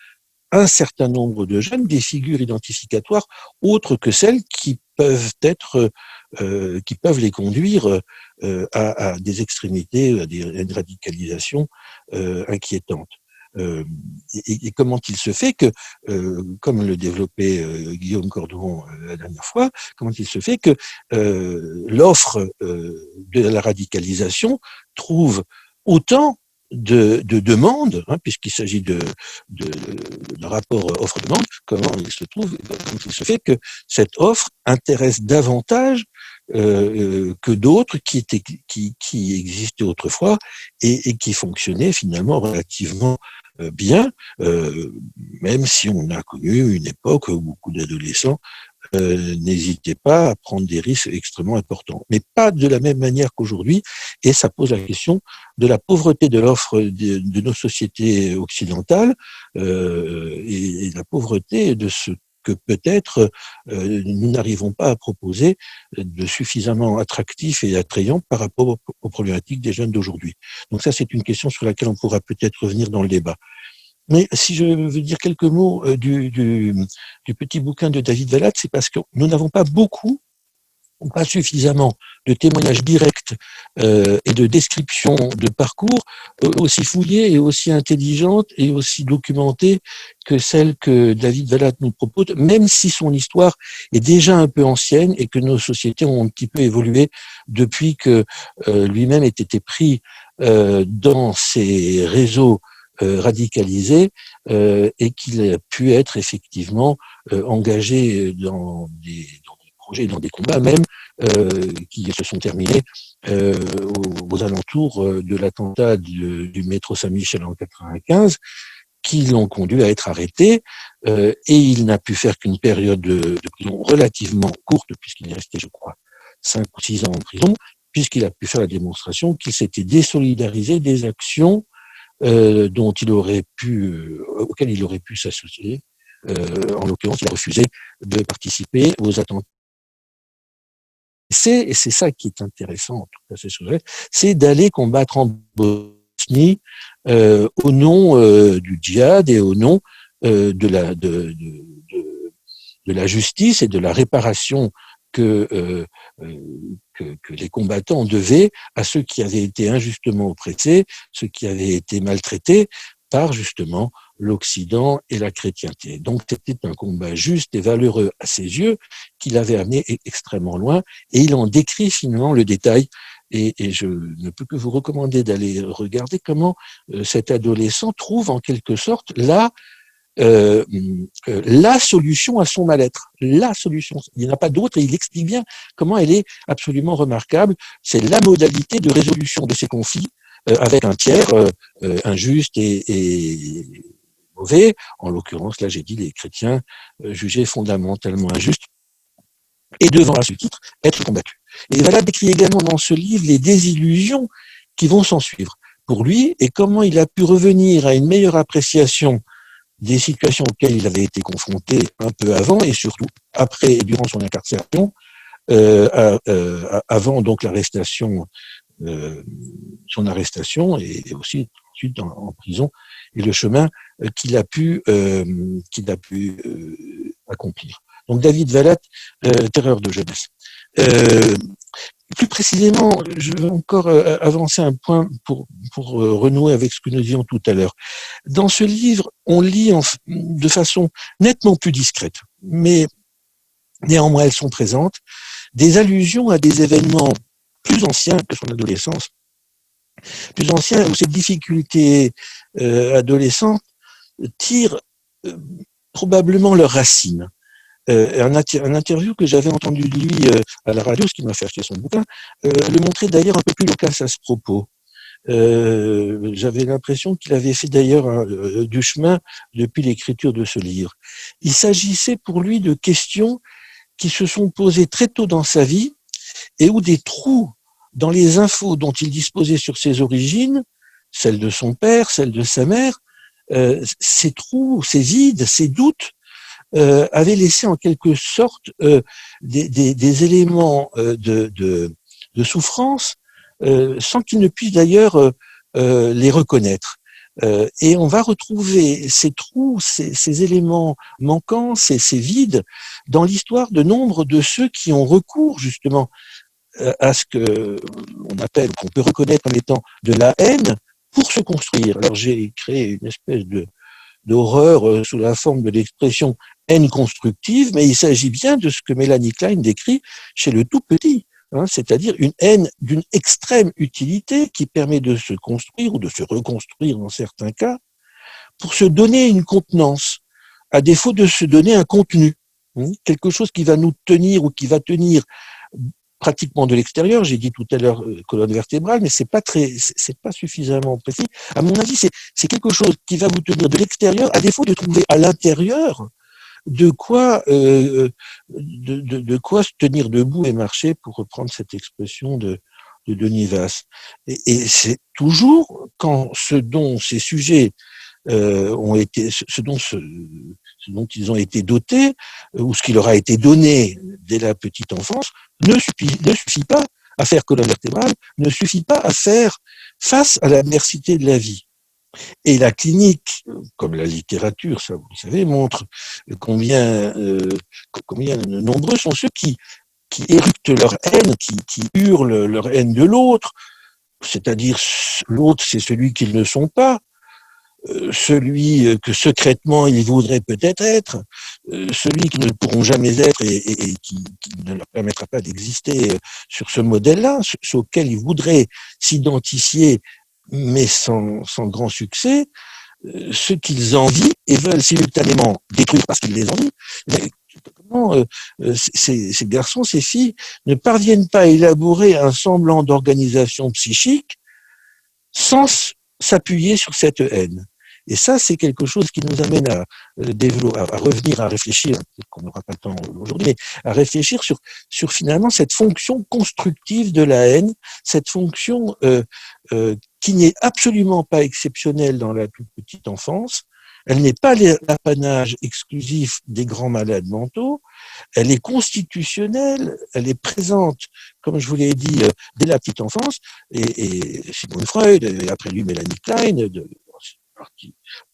un certain nombre de jeunes, des figures identificatoires autres que celles qui peuvent les conduire à des extrémités, à une radicalisation inquiétante. Et comment il se fait que, comme le développait Guillaume Cordouan la dernière fois, comment il se fait que l'offre de la radicalisation trouve autant de demandes, hein, puisqu'il s'agit de rapport offre-demande, comment il se fait que cette offre intéresse davantage que d'autres qui existaient autrefois et qui fonctionnaient finalement relativement bien, même si on a connu une époque où beaucoup d'adolescents n'hésitez pas à prendre des risques extrêmement importants. Mais pas de la même manière qu'aujourd'hui, et ça pose la question de la pauvreté de l'offre de nos sociétés occidentales et la pauvreté de ce que peut-être nous n'arrivons pas à proposer de suffisamment attractif et attrayant par rapport aux problématiques des jeunes d'aujourd'hui. Donc ça, c'est une question sur laquelle on pourra peut-être revenir dans le débat. Mais si je veux dire quelques mots du petit bouquin de David Vallat, c'est parce que nous n'avons pas suffisamment de témoignages directs et de descriptions de parcours aussi fouillées et aussi intelligentes et aussi documentées que celles que David Vallat nous propose, même si son histoire est déjà un peu ancienne et que nos sociétés ont un petit peu évolué depuis que lui-même ait été pris dans ces réseaux radicalisé et qu'il a pu être effectivement engagé dans des projets, dans des combats même qui se sont terminés aux alentours de l'attentat du métro Saint-Michel en 95, qui l'ont conduit à être arrêté et il n'a pu faire qu'une période de prison relativement courte, puisqu'il est resté, je crois, 5 ou 6 ans en prison, puisqu'il a pu faire la démonstration qu'il s'était désolidarisé des actions auxquelles il aurait pu s'associer. En l'occurrence, il a refusé de participer aux attentats. Et c'est ça qui est intéressant, en tout cas, c'est d'aller combattre en Bosnie au nom du djihad et au nom de la justice et de la réparation que les combattants devaient à ceux qui avaient été injustement oppressés, ceux qui avaient été maltraités par justement l'Occident et la chrétienté. Donc c'était un combat juste et valeureux à ses yeux qui l'avait amené extrêmement loin, et il en décrit finalement le détail et je ne peux que vous recommander d'aller regarder comment cet adolescent trouve en quelque sorte la solution à son mal-être. La solution. Il n'y en a pas d'autre et il explique bien comment elle est absolument remarquable. C'est la modalité de résolution de ces conflits avec un tiers injuste et mauvais. En l'occurrence, là, j'ai dit les chrétiens jugés fondamentalement injustes et devant, à ce titre, être combattus. Et Valade décrit également dans ce livre les désillusions qui vont s'en suivre pour lui et comment il a pu revenir à une meilleure appréciation des situations auxquelles il avait été confronté un peu avant et surtout après et durant son incarcération, avant donc l'arrestation, son arrestation et aussi ensuite en prison et le chemin qu'il a pu accomplir. Donc David Valade, Terreur de jeunesse. Plus précisément, je vais encore avancer un point pour renouer avec ce que nous disions tout à l'heure. Dans ce livre, on lit de façon nettement plus discrète, mais néanmoins elles sont présentes, des allusions à des événements plus anciens que son adolescence, plus anciens où cette difficulté adolescente tire probablement leurs racines. Un interview que j'avais entendu de lui à la radio, ce qui m'a fait acheter son bouquin, le montrait d'ailleurs un peu plus loquace à ce propos. J'avais l'impression qu'il avait fait d'ailleurs du chemin depuis l'écriture de ce livre. Il s'agissait pour lui de questions qui se sont posées très tôt dans sa vie et où des trous dans les infos dont il disposait sur ses origines, celles de son père, celles de sa mère, ces trous, ces vides, ces doutes, avait laissé en quelque sorte des éléments de souffrance sans qu'il ne puisse d'ailleurs les reconnaître. Et on va retrouver ces trous, ces éléments manquants, ces vides dans l'histoire de nombre de ceux qui ont recours justement à ce que on appelle, qu'on peut reconnaître comme étant de la haine pour se construire. Alors j'ai créé une espèce d'horreur sous la forme de l'expression haine constructive, mais il s'agit bien de ce que Mélanie Klein décrit chez le tout petit, c'est-à-dire une haine d'une extrême utilité qui permet de se construire ou de se reconstruire dans certains cas pour se donner une contenance, à défaut de se donner un contenu, quelque chose qui va nous tenir ou qui va tenir pratiquement de l'extérieur. J'ai dit tout à l'heure colonne vertébrale, mais c'est pas suffisamment précis. À mon avis, c'est quelque chose qui va vous tenir de l'extérieur, à défaut de trouver à l'intérieur de quoi se tenir debout et marcher, pour reprendre cette expression de Denis Vasse. Et c'est toujours quand ce dont ces sujets ont été, ce dont ils ont été dotés, ou ce qui leur a été donné dès la petite enfance, ne suffit pas à faire colonne vertébrale, ne suffit pas à faire face à l'adversité de la vie. Et la clinique, comme la littérature, ça vous le savez, montre combien nombreux sont ceux qui éructent leur haine, qui hurlent leur haine de l'autre, c'est-à-dire l'autre, c'est celui qu'ils ne sont pas, celui que secrètement ils voudraient peut-être être, celui qu'ils ne pourront jamais être et qui ne leur permettra pas d'exister sur ce modèle-là, ceux auxquels ils voudraient s'identifier, mais sans grand succès, ceux qu'ils envient et veulent simultanément détruire parce qu'ils les envient. Comment ces garçons, ces filles ne parviennent pas à élaborer un semblant d'organisation psychique sans s'appuyer sur cette haine. Et ça, c'est quelque chose qui nous amène à revenir à réfléchir, qu'on n'aura pas le temps aujourd'hui, mais à réfléchir sur finalement cette fonction constructive de la haine, cette fonction qui n'est absolument pas exceptionnelle dans la toute petite enfance. Elle n'est pas l'apanage exclusif des grands malades mentaux, elle est constitutionnelle, elle est présente, comme je vous l'ai dit, dès la petite enfance, et Sigmund Freud, et après lui Mélanie Klein,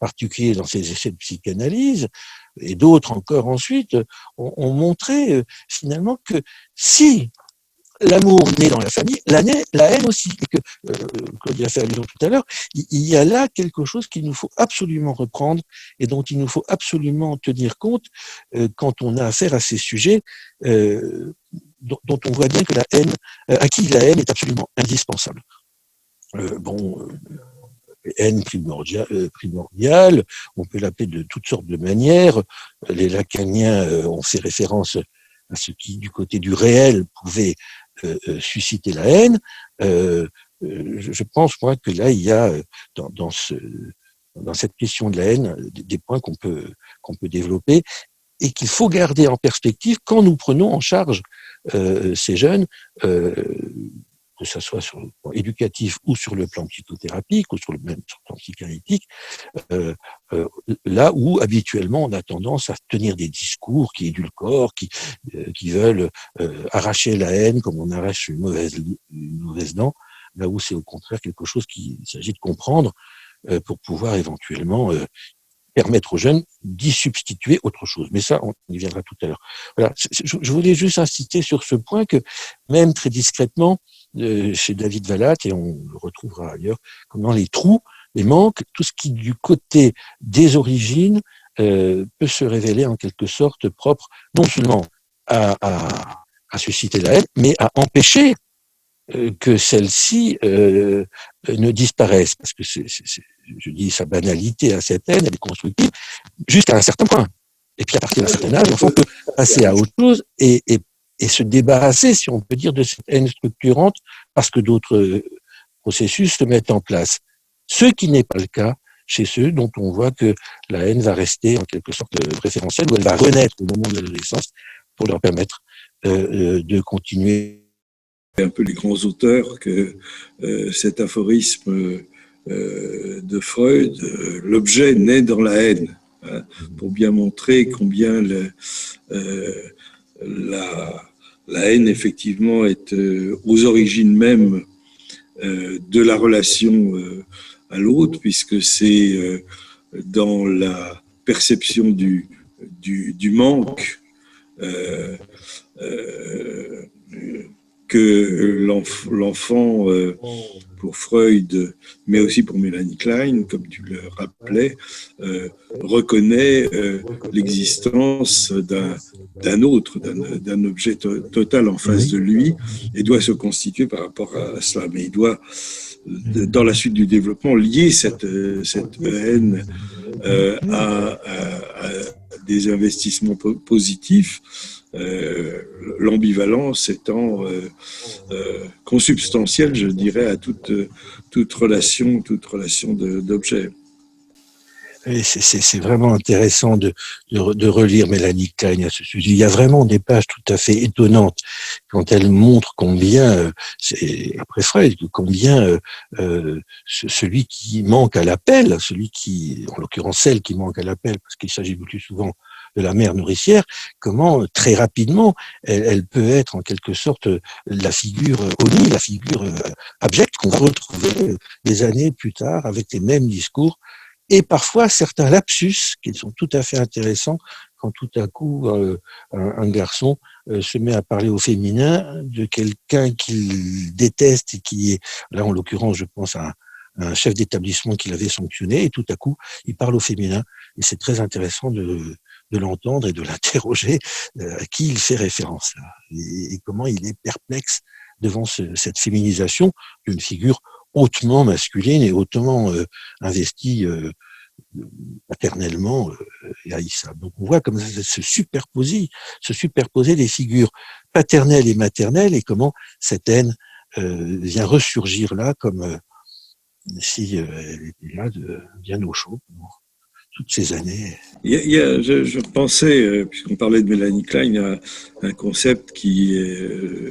particulier dans ses essais de psychanalyse, et d'autres encore ensuite, ont montré finalement que si l'amour naît dans la famille, la haine aussi, et que Claudia a fait allusion tout à l'heure, il y a là quelque chose qu'il nous faut absolument reprendre et dont il nous faut absolument tenir compte quand on a affaire à ces sujets dont on voit bien que la haine, à qui la haine est absolument indispensable. Haine primordiale, on peut l'appeler de toutes sortes de manières. Les lacaniens ont fait référence à ce qui, du côté du réel, pouvait susciter la haine. Je pense, moi, que là, il y a dans cette question de la haine des points qu'on peut développer et qu'il faut garder en perspective quand nous prenons en charge ces jeunes, que ce soit sur le plan éducatif ou sur le plan psychothérapique ou sur le plan psychanalytique, là où habituellement on a tendance à tenir des discours qui édulcorent, qui veulent arracher la haine comme on arrache une mauvaise dent, là où c'est au contraire quelque chose qu'il s'agit de comprendre pour pouvoir éventuellement permettre aux jeunes d'y substituer autre chose. Mais ça, on y viendra tout à l'heure. Voilà, je voulais juste insister sur ce point que, même très discrètement, chez David Vallat, et on le retrouvera ailleurs, comme dans les trous, les manques, tout ce qui, du côté des origines, peut se révéler en quelque sorte propre, non seulement à susciter la haine, mais à empêcher que celle-ci ne disparaisse, parce que je dis sa banalité à cette haine, elle est constructive jusqu'à un certain point. Et puis à partir d'un certain âge, l'enfant peut passer à autre chose et se débarrasser, si on peut dire, de cette haine structurante parce que d'autres processus se mettent en place. Ce qui n'est pas le cas chez ceux dont on voit que la haine va rester en quelque sorte référentielle, ou elle va renaître au moment de l'adolescence pour leur permettre de continuer. Un peu les grands auteurs que cet aphorisme de Freud, l'objet naît dans la haine, hein, pour bien montrer combien la haine effectivement est aux origines même de la relation à l'autre, puisque c'est dans la perception du manque que l'enfant, pour Freud, mais aussi pour Mélanie Klein, comme tu le rappelais, reconnaît l'existence d'un autre, d'un objet total en face de lui, et doit se constituer par rapport à cela. Mais il doit, dans la suite du développement, lier cette haine à des investissements positifs, l'ambivalence étant consubstantielle, je dirais, à toute relation d'objet. C'est vraiment intéressant de relire Mélanie Klein à ce sujet. Il y a vraiment des pages tout à fait étonnantes quand elle montre combien, après Freud, combien celui qui manque à l'appel, celui qui, en l'occurrence celle qui manque à l'appel, parce qu'il s'agit le plus souvent de la mère nourricière, comment très rapidement elle peut être en quelque sorte la figure honnie, la figure abjecte qu'on va retrouver des années plus tard avec les mêmes discours. Et parfois, certains lapsus qui sont tout à fait intéressants quand tout à coup, un garçon se met à parler au féminin de quelqu'un qu'il déteste et qui est, là en l'occurrence, je pense à un chef d'établissement qu'il avait sanctionné, et tout à coup, il parle au féminin. Et c'est très intéressant de l'entendre et de l'interroger à qui il fait référence là, et comment il est perplexe devant cette féminisation d'une figure hautement masculine et hautement investie paternellement et haïssable. Donc on voit comme ça se superposer des figures paternelles et maternelles, et comment cette haine vient ressurgir là comme si elle était là bien au chaud pendant toutes ces années. Je pensais, puisqu'on parlait de Mélanie Klein, à un concept qui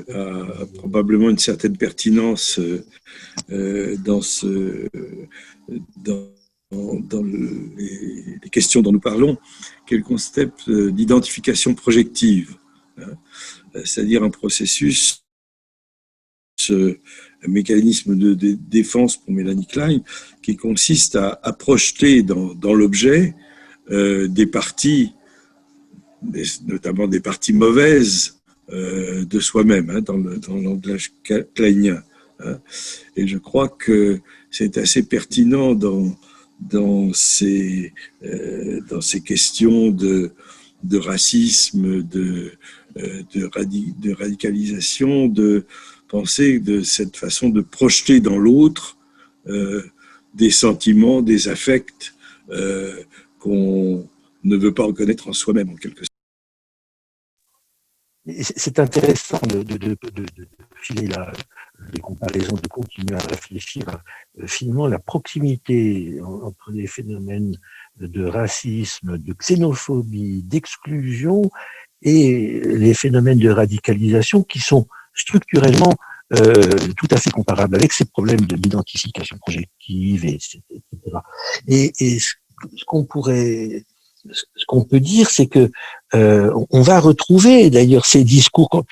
a probablement une certaine pertinence dans les questions dont nous parlons, qui est le concept d'identification projective, hein, c'est-à-dire un processus, un mécanisme de défense pour Mélanie Klein, qui consiste à projeter dans l'objet des parties, notamment des parties mauvaises de soi-même, hein, dans le langage kleinien. Hein. Et je crois que c'est assez pertinent dans ces questions de racisme, de radicalisation, de penser de cette façon de projeter dans l'autre des sentiments, des affects qu'on ne veut pas reconnaître en soi-même, en quelque sorte. C'est intéressant de filer les comparaisons, de continuer à réfléchir à finalement la proximité entre les phénomènes de racisme, de xénophobie, d'exclusion et les phénomènes de radicalisation qui sont structurellement tout à fait comparables avec ces problèmes de l'identification projective, etc. Et ce qu'on peut dire, c'est que on va retrouver d'ailleurs ces discours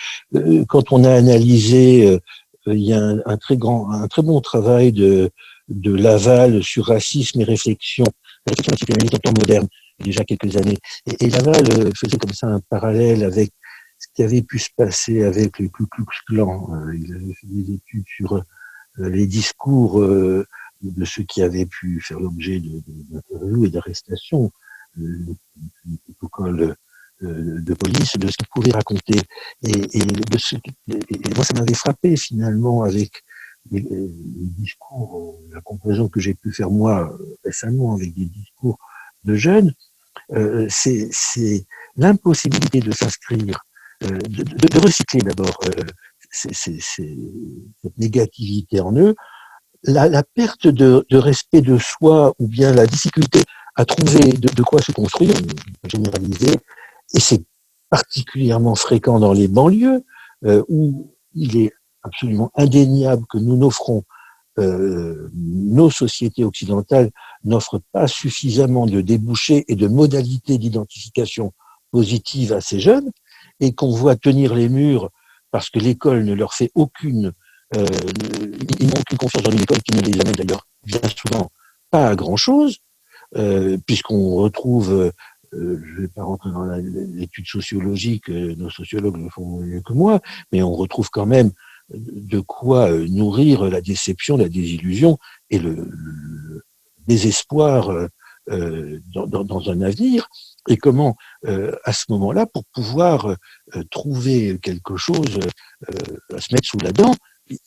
quand on a analysé. Il y a un très bon travail de Laval sur racisme et réflexion psychanalytique en temps moderne, déjà quelques années. Et Laval faisait comme ça un parallèle avec ce qui avait pu se passer avec le Ku Klux Klan. Il avait fait des études sur les discours de ceux qui avaient pu faire l'objet d'interviews et d'arrestations, le protocole de police, de ce qu'ils pouvaient raconter. Et moi, ça m'avait frappé finalement avec les discours, la comparaison que j'ai pu faire moi récemment avec des discours de jeunes, c'est l'impossibilité de s'inscrire, de recycler d'abord cette négativité en eux, la perte de respect de soi ou bien la difficulté à trouver de quoi se construire, généraliser, et c'est particulièrement fréquent dans les banlieues où il est absolument indéniable que nous n'offrons, nos sociétés occidentales n'offrent pas suffisamment de débouchés et de modalités d'identification positive à ces jeunes, et qu'on voit tenir les murs parce que l'école ne leur fait ils n'ont aucune confiance dans une école qui ne les amène d'ailleurs bien souvent pas à grand chose, puisqu'on retrouve, je ne vais pas rentrer dans l'étude sociologique, nos sociologues le font mieux que moi, mais on retrouve quand même de quoi nourrir la déception, la désillusion et le désespoir dans un avenir, et comment à ce moment-là, pour pouvoir trouver quelque chose à se mettre sous la dent,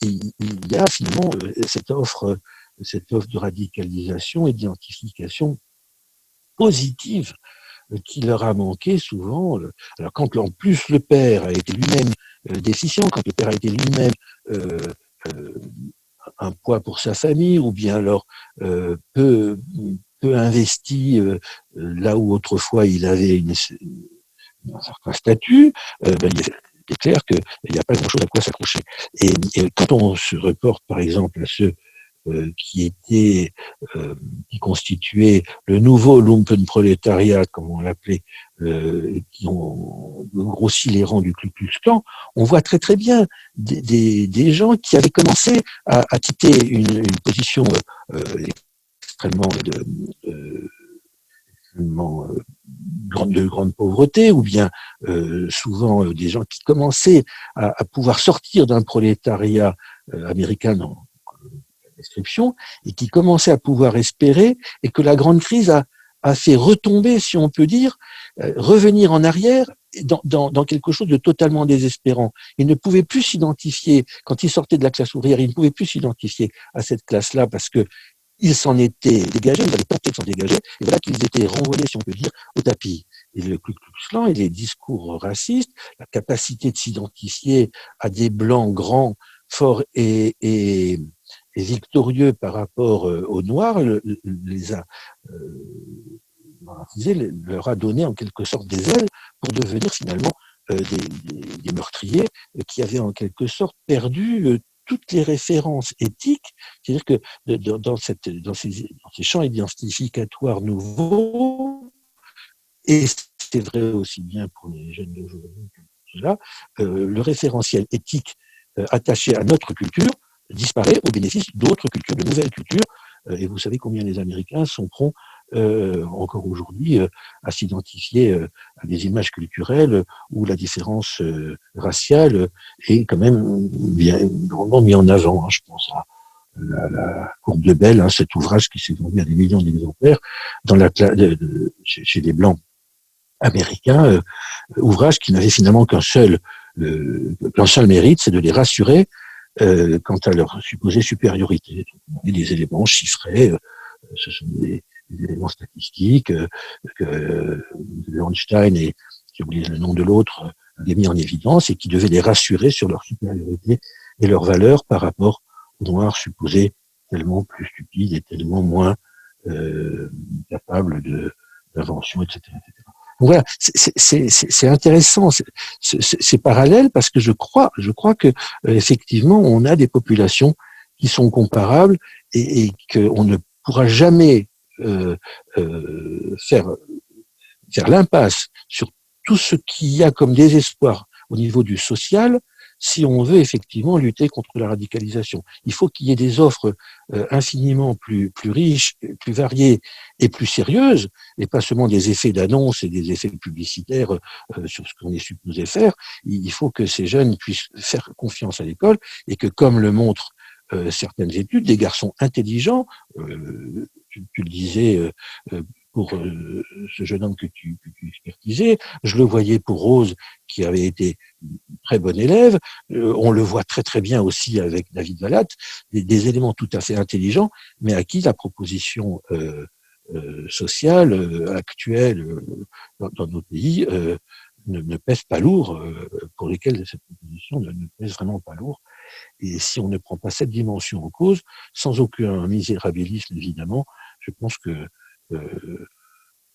il y a finalement cette offre de radicalisation et d'identification positive qui leur a manqué souvent. Alors quand en plus le père a été lui-même déficient, quand le père a été lui-même un poids pour sa famille, ou bien alors peu investi là où autrefois il avait un certain statut, il est clair qu'il n'y a pas grand-chose à quoi s'accrocher. Et quand on se reporte par exemple à ceux qui constituaient le nouveau lumpenprolétariat, comme on l'appelait, qui ont grossi les rangs du Ku Klux Klan, on voit très très bien des gens qui avaient commencé à quitter une position extrêmement de grande pauvreté, ou bien souvent des gens qui commençaient à pouvoir sortir d'un prolétariat américain dans la description, et qui commençaient à pouvoir espérer, et que la grande crise a fait retomber, si on peut dire, revenir en arrière dans quelque chose de totalement désespérant. Ils ne pouvaient plus s'identifier, quand ils sortaient de la classe ouvrière, ils ne pouvaient plus s'identifier à cette classe-là parce que ils s'en étaient dégagés, ils avaient tenté de s'en dégager, et voilà qu'ils étaient renvoyés, si on peut dire, au tapis. Et le Ku Klux Klan et les discours racistes, la capacité de s'identifier à des blancs grands, forts et victorieux par rapport aux noirs, les a leur a donné en quelque sorte des ailes pour devenir finalement des meurtriers qui avaient en quelque sorte perdu toutes les références éthiques, c'est-à-dire que dans ces champs identificatoires nouveaux, et c'est vrai aussi bien pour les jeunes d'aujourd'hui que pour ceux-là, le référentiel éthique attaché à notre culture disparaît au bénéfice d'autres cultures, de nouvelles cultures, et vous savez combien les Américains sont prompts encore aujourd'hui à s'identifier à des images culturelles où la différence raciale est quand même bien grandement mise en avant. Je pense à la Courbe de Bell, cet ouvrage qui s'est vendu à des millions d'exemplaires chez les Blancs américains, ouvrage qui n'avait finalement qu'un seul mérite, c'est de les rassurer quant à leur supposée supériorité. Et des éléments chiffrés, ce sont des éléments statistiques que Einstein et j'ai oublié le nom de l'autre avaient mis en évidence et qui devaient les rassurer sur leur supériorité et leur valeur par rapport aux Noirs supposés tellement plus stupides et tellement moins capables d'invention, etc., etc. Donc voilà, c'est intéressant ces parallèles parce que je crois que effectivement on a des populations qui sont comparables et qu'on ne pourra jamais faire l'impasse sur tout ce qu'il y a comme désespoir au niveau du social si on veut effectivement lutter contre la radicalisation. Il faut qu'il y ait des offres infiniment plus riches, plus variées et plus sérieuses, et pas seulement des effets d'annonce et des effets publicitaires sur ce qu'on est supposé faire. Il faut que ces jeunes puissent faire confiance à l'école et que, comme le montrent certaines études, des garçons intelligents, tu le disais pour ce jeune homme que tu expertisais, je le voyais pour Rose qui avait été une très bonne élève, on le voit très très bien aussi avec David Vallat, des éléments tout à fait intelligents, mais à qui la proposition sociale actuelle dans nos pays ne pèse pas lourd, pour lesquels cette proposition ne pèse vraiment pas lourd. Et si on ne prend pas cette dimension en cause, sans aucun misérabilisme évidemment, je pense que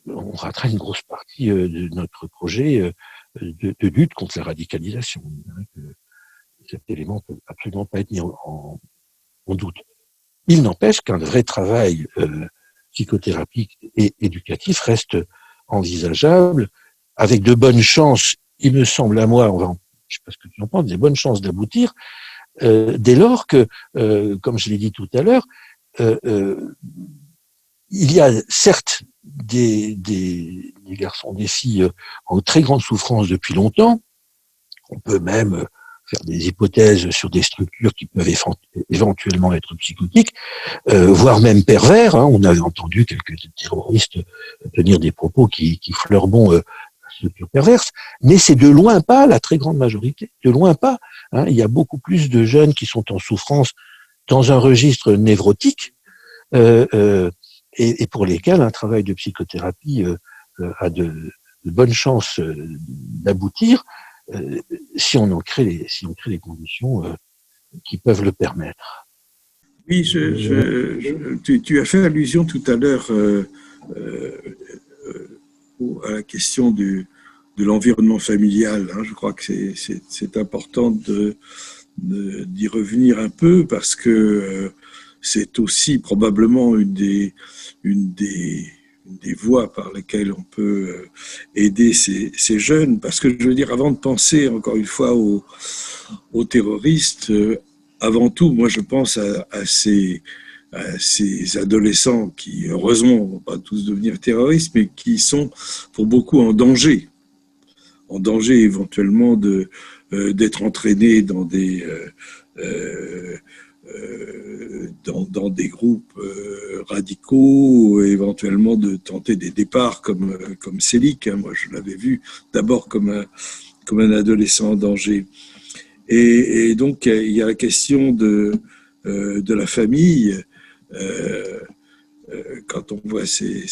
on ratera une grosse partie de notre projet de lutte contre la radicalisation. Cet élément ne peut absolument pas être mis en doute. Il n'empêche qu'un vrai travail psychothérapique et éducatif reste envisageable, avec de bonnes chances, il me semble à moi, je sais pas ce que tu en penses, des bonnes chances d'aboutir, dès lors que, comme je l'ai dit tout à l'heure, il y a certes des garçons, des filles en très grande souffrance depuis longtemps. On peut même faire des hypothèses sur des structures qui peuvent éventuellement être psychotiques, voire même pervers. Hein. On avait entendu quelques terroristes tenir des propos qui fleurent bon la structure perverse, mais c'est de loin pas la très grande majorité, de loin pas. Hein. Il y a beaucoup plus de jeunes qui sont en souffrance dans un registre névrotique, et pour lesquels un travail de psychothérapie a de bonnes chances d'aboutir si on crée les conditions qui peuvent le permettre. Oui, tu as fait allusion tout à l'heure à la question de l'environnement familial. Hein. Je crois que c'est important d'y revenir un peu parce que c'est aussi probablement une des voies par lesquelles on peut aider ces jeunes. Parce que je veux dire, avant de penser encore une fois aux terroristes, avant tout, moi je pense à ces adolescents qui, heureusement, ne vont pas tous devenir terroristes, mais qui sont pour beaucoup en danger éventuellement d'être entraînés dans des groupes radicaux, éventuellement de tenter des départs comme Selig. Hein. Moi, je l'avais vu d'abord comme un adolescent en danger. Et donc, il y a la question de la famille. Quand on voit ces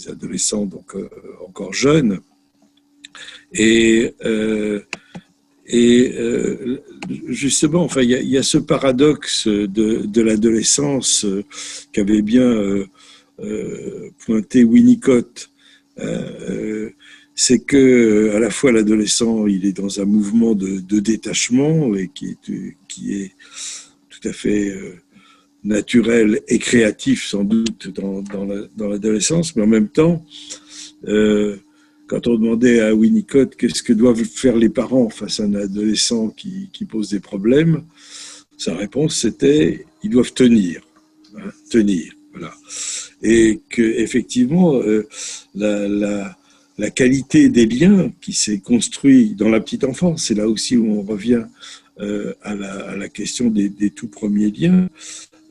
adolescents donc encore jeunes, et justement, enfin, il y a ce paradoxe de l'adolescence qu'avait bien pointé Winnicott. C'est que à la fois l'adolescent, il est dans un mouvement de détachement et qui est tout à fait naturel et créatif sans doute dans l'adolescence, mais en même temps, quand on demandait à Winnicott qu'est-ce que doivent faire les parents face à un adolescent qui pose des problèmes, sa réponse c'était ils doivent tenir, hein, tenir, voilà. Et que effectivement la qualité des liens qui s'est construit dans la petite enfance, c'est là aussi où on revient à la question des tout premiers liens,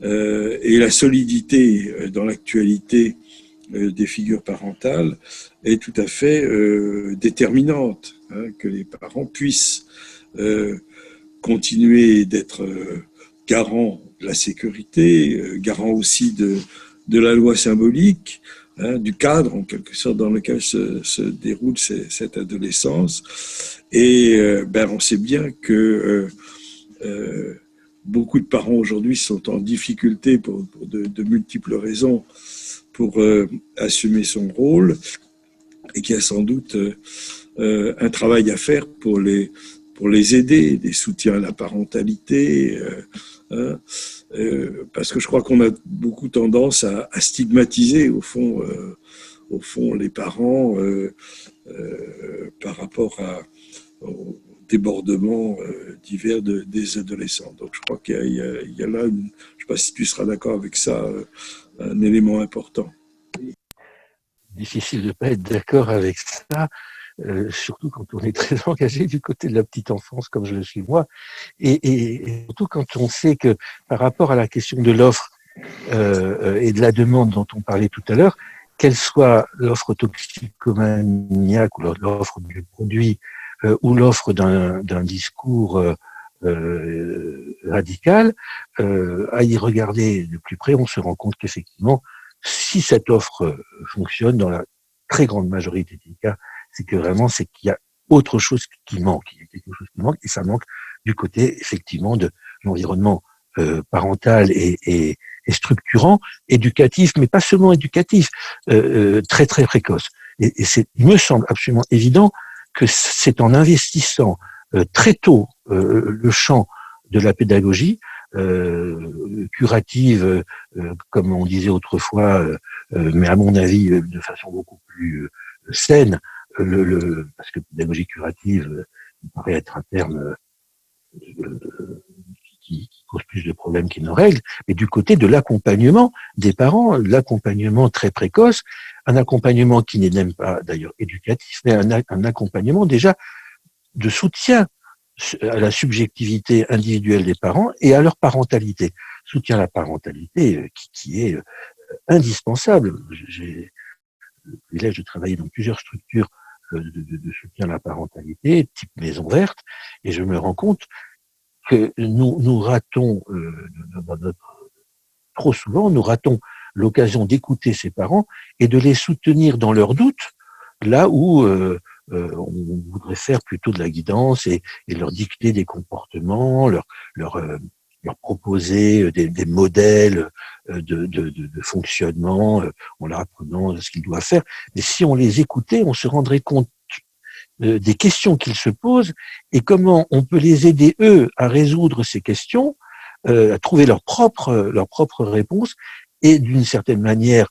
et la solidité dans l'actualité des figures parentales est tout à fait déterminante, hein, que les parents puissent continuer d'être garants de la sécurité, garants aussi de la loi symbolique, hein, du cadre en quelque sorte dans lequel se déroule cette adolescence. Et on sait bien que beaucoup de parents aujourd'hui sont en difficulté pour de multiples raisons pour assumer son rôle, et qu'il y a sans doute un travail à faire pour les aider, des soutiens à la parentalité, parce que je crois qu'on a beaucoup tendance à stigmatiser au fond les parents par rapport aux débordements divers des adolescents. Donc je crois qu'il y a là, je ne sais pas si tu seras d'accord avec ça, un élément important. Difficile de ne pas être d'accord avec ça, surtout quand on est très engagé du côté de la petite enfance, comme je le suis moi, et surtout quand on sait que par rapport à la question de l'offre et de la demande dont on parlait tout à l'heure, qu'elle soit l'offre toxicomaniaque ou l'offre du produit ou l'offre d'un discours radical, à y regarder de plus près, on se rend compte qu'effectivement, si cette offre fonctionne dans la très grande majorité des cas, c'est qu'il y a autre chose qui manque. Il y a quelque chose qui manque, et ça manque du côté, effectivement, de l'environnement parental et structurant, éducatif, mais pas seulement éducatif, très très précoce. Et il me semble absolument évident que c'est en investissant très tôt le champ de la pédagogie curative, comme on disait autrefois, mais à mon avis de façon beaucoup plus saine, parce que pédagogie curative il paraît être un terme qui pose plus de problèmes qu'il ne règle, mais du côté de l'accompagnement des parents, l'accompagnement très précoce, un accompagnement qui n'est même pas d'ailleurs éducatif, mais un accompagnement déjà de soutien à la subjectivité individuelle des parents et à leur parentalité. Soutien à la parentalité qui est indispensable. J'ai le privilège de travailler dans plusieurs structures de soutien à la parentalité, type maison verte, et je me rends compte que nous ratons, trop souvent, nous ratons l'occasion d'écouter ces parents et de les soutenir dans leurs doutes, là où on voudrait faire plutôt de la guidance et leur dicter des comportements, leur proposer des modèles de fonctionnement en leur apprenant ce qu'ils doivent faire. Mais si on les écoutait, on se rendrait compte des questions qu'ils se posent et comment on peut les aider, eux, à résoudre ces questions, à trouver leur propre réponse et d'une certaine manière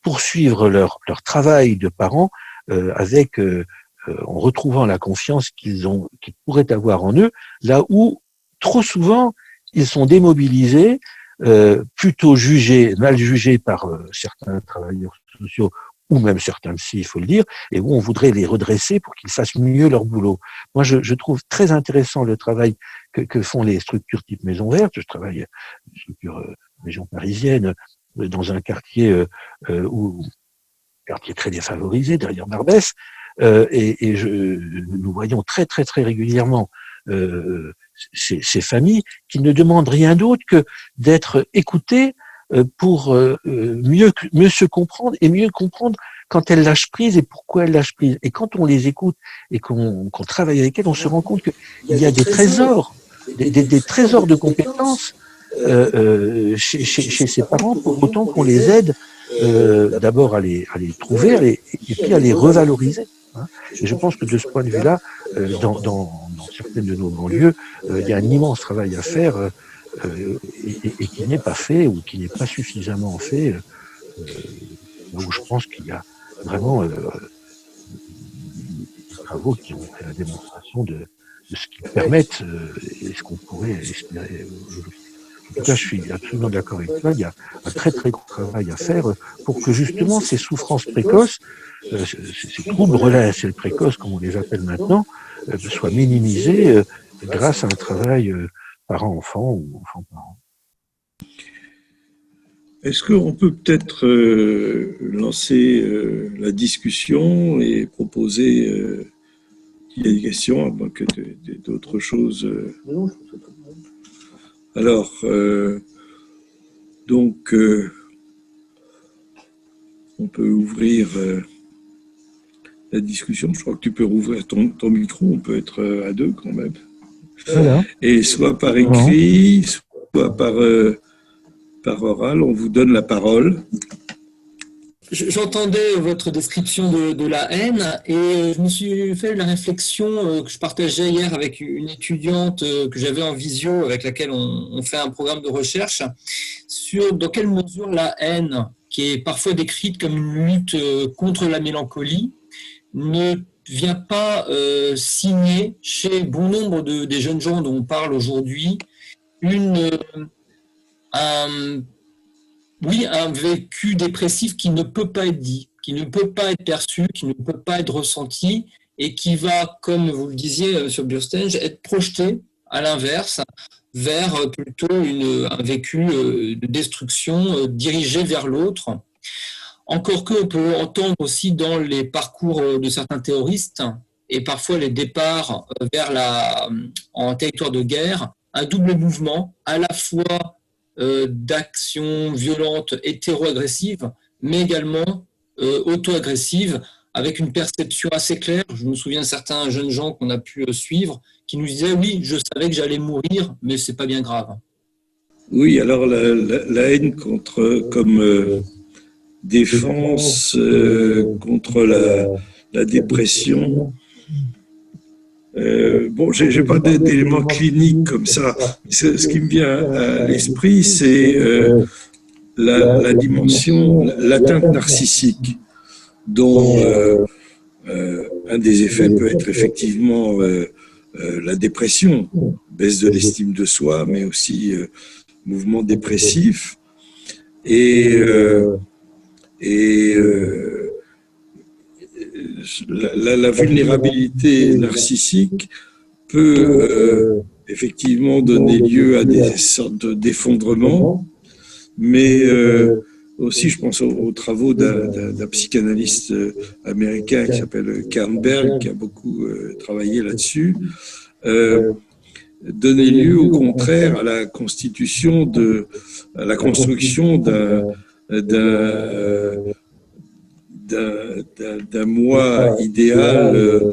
poursuivre leur travail de parents en retrouvant la confiance qu'ils pourraient avoir en eux, là où trop souvent ils sont démobilisés, plutôt mal jugés par certains travailleurs sociaux ou même certains psy, il faut le dire, et où on voudrait les redresser pour qu'ils fassent mieux leur boulot. Moi, je trouve très intéressant le travail que font les structures type Maison Verte. Je travaille dans une structure région parisienne, dans un quartier quartier très défavorisé, derrière Barbès, et nous voyons très très très régulièrement ces familles qui ne demandent rien d'autre que d'être écoutées pour mieux se comprendre et mieux comprendre quand elles lâchent prise et pourquoi elles lâchent prise. Et quand on les écoute et qu'on travaille avec elles, on se rend compte qu'il y a des trésors, des trésors de compétences chez ces parents, pour autant qu'on les aide d'abord à les trouver et puis à les revaloriser. Hein. Et je pense que de ce point de vue-là, dans certaines de nos banlieues, il y a un immense travail à faire et qui n'est pas fait ou qui n'est pas suffisamment fait. Où je pense qu'il y a vraiment des travaux qui ont fait la démonstration de ce qu'ils permettent et ce qu'on pourrait espérer aujourd'hui. En tout cas, je suis absolument d'accord avec toi. Il y a un très très gros travail à faire pour que justement ces souffrances précoces, ces troubles relationnels précoces, comme on les appelle maintenant, soient minimisés grâce à un travail parent-enfant ou enfant-parent. Est-ce qu'on peut peut-être lancer la discussion et proposer s'il y a des questions, à moins que d'autres choses. Alors, donc, on peut ouvrir la discussion. Je crois que tu peux rouvrir ton micro, on peut être à deux quand même. Voilà. Et soit par écrit, soit par oral, on vous donne la parole. J'entendais votre description de la haine et je me suis fait la réflexion que je partageais hier avec une étudiante que j'avais en visio, avec laquelle on fait un programme de recherche, sur dans quelle mesure la haine, qui est parfois décrite comme une lutte contre la mélancolie, ne vient pas signer chez bon nombre des jeunes gens dont on parle aujourd'hui un vécu dépressif qui ne peut pas être dit, qui ne peut pas être perçu, qui ne peut pas être ressenti et qui va, comme vous le disiez sur Burstenge, être projeté à l'inverse vers plutôt un vécu de destruction dirigé vers l'autre. Encore qu'on peut entendre aussi dans les parcours de certains terroristes et parfois les départs en territoire de guerre, un double mouvement à la fois d'actions violentes hétéro-agressives, mais également auto-agressives, avec une perception assez claire. Je me souviens de certains jeunes gens qu'on a pu suivre qui nous disaient « Oui, je savais que j'allais mourir, mais c'est pas bien grave. » Oui, alors la haine comme défense contre la dépression. Bon, j'ai pas d'éléments cliniques comme ça. Ce qui me vient à l'esprit, c'est la dimension, l'atteinte narcissique, dont un des effets peut être effectivement la dépression, baisse de l'estime de soi, mais aussi mouvement dépressif. Et la vulnérabilité narcissique peut effectivement donner lieu à des sortes d'effondrements, mais aussi, je pense aux travaux d'un psychanalyste américain qui s'appelle Kernberg, qui a beaucoup travaillé là-dessus, donner lieu au contraire à la construction d'un moi idéal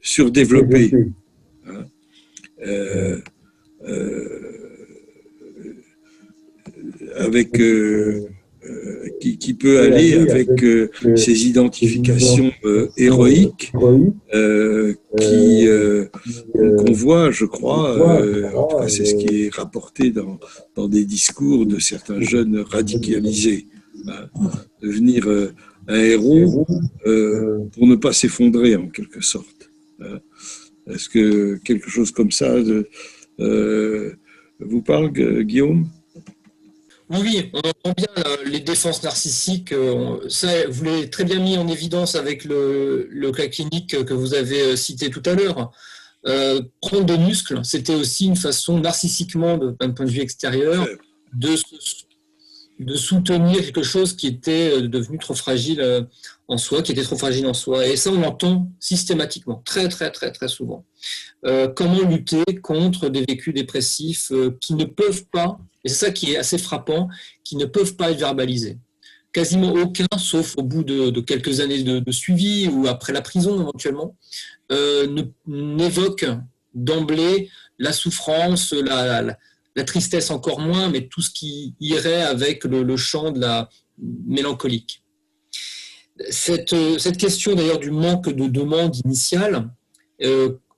surdéveloppé, hein, qui peut aller avec ces identifications héroïques qu'on voit, je crois, en tout cas c'est ce qui est rapporté dans des discours de certains jeunes radicalisés, hein, devenir un héros pour ne pas s'effondrer en quelque sorte. Hein. Est-ce que quelque chose comme ça vous parle, Guillaume ? Oui, on entend bien les défenses narcissiques. Ça, vous l'avez très bien mis en évidence avec le cas clinique que vous avez cité tout à l'heure. Prendre des muscles, c'était aussi une façon narcissiquement, d'un point de vue extérieur, de soutenir quelque chose qui était devenu trop fragile en soi, qui était trop fragile en soi. Et ça, on l'entend systématiquement, très, très, très, très souvent. Comment lutter contre des vécus dépressifs qui ne peuvent pas, et c'est ça qui est assez frappant, qui ne peuvent pas être verbalisés. Quasiment aucun, sauf au bout de quelques années de suivi ou après la prison éventuellement, n'évoque d'emblée la souffrance, la tristesse encore moins, mais tout ce qui irait avec le champ de la mélancolique. Cette question d'ailleurs du manque de demande initiale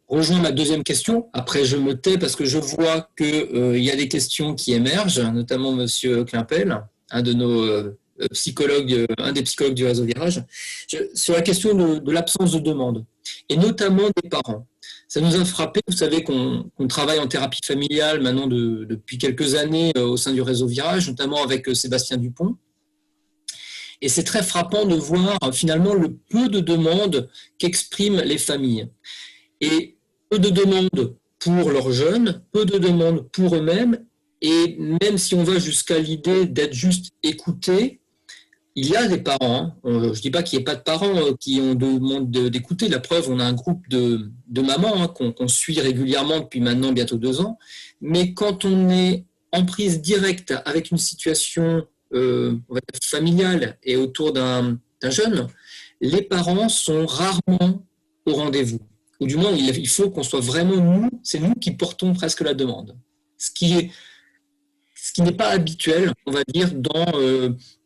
rejoint ma deuxième question. Après, je me tais parce que je vois qu'il y a des questions qui émergent, notamment M. Klimpel, un de nos psychologues, un des psychologues du réseau Virage, sur la question de l'absence de demande, et notamment des parents. Ça nous a frappé, vous savez qu'on travaille en thérapie familiale maintenant depuis quelques années au sein du réseau Virage, notamment avec Sébastien Dupont. Et c'est très frappant de voir finalement le peu de demandes qu'expriment les familles. Et peu de demandes pour leurs jeunes, peu de demandes pour eux-mêmes, Et même si on va jusqu'à l'idée d'être juste écouté, il y a des parents, je ne dis pas qu'il n'y ait pas de parents qui ont demande d'écouter. La preuve, on a un groupe de mamans qu'on suit régulièrement depuis maintenant bientôt 2 ans. Mais quand on est en prise directe avec une situation on va dire familiale et autour d'un jeune, les parents sont rarement au rendez-vous. Ou du moins, il faut qu'on soit vraiment nous, c'est nous qui portons presque la demande. Ce qui n'est pas habituel, on va dire, dans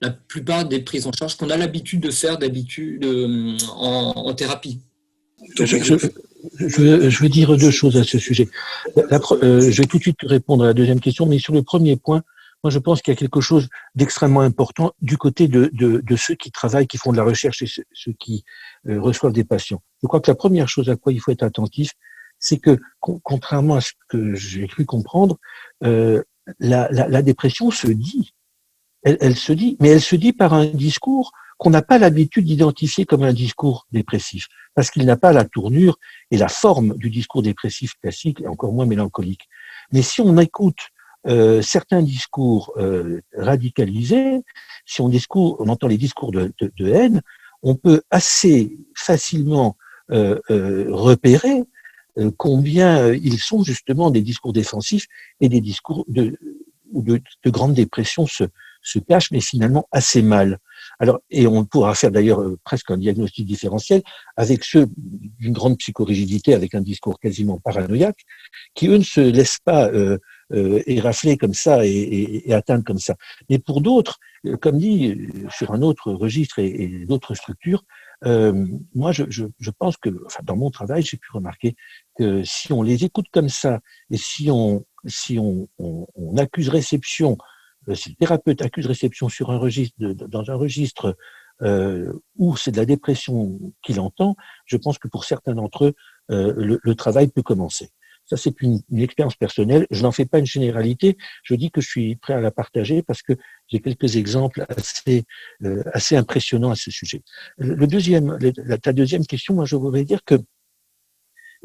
la plupart des prises en charge qu'on a l'habitude de faire d'habitude en thérapie. Je veux dire 2 choses à ce sujet. Je vais tout de suite répondre à la deuxième question, mais sur le premier point, moi je pense qu'il y a quelque chose d'extrêmement important du côté de ceux qui travaillent, qui font de la recherche et ceux qui reçoivent des patients. Je crois que la première chose à quoi il faut être attentif, c'est que, contrairement à ce que j'ai cru comprendre, la dépression se dit. Elle se dit, mais elle se dit par un discours qu'on n'a pas l'habitude d'identifier comme un discours dépressif, parce qu'il n'a pas la tournure et la forme du discours dépressif classique, et encore moins mélancolique. Mais si on écoute certains discours radicalisés, si on entend les discours de haine, on peut assez facilement repérer combien ils sont justement des discours défensifs et des discours où de grande dépression se cachent, mais finalement assez mal. Alors, et on pourra faire d'ailleurs presque un diagnostic différentiel avec ceux d'une grande psychorigidité, avec un discours quasiment paranoïaque, qui eux ne se laissent pas érafler comme ça et atteindre comme ça. Mais pour d'autres, comme dit, sur un autre registre et d'autres structures, moi je pense que, enfin, dans mon travail, j'ai pu remarquer que si on les écoute comme ça et si on accuse réception, si le thérapeute accuse réception sur un registre, dans un registre où c'est de la dépression qu'il entend, je pense que pour certains d'entre eux, le travail peut commencer. Ça, c'est une expérience personnelle. Je n'en fais pas une généralité. Je dis que je suis prêt à la partager parce que j'ai quelques exemples assez impressionnants à ce sujet. Ta deuxième question, moi, je voudrais dire que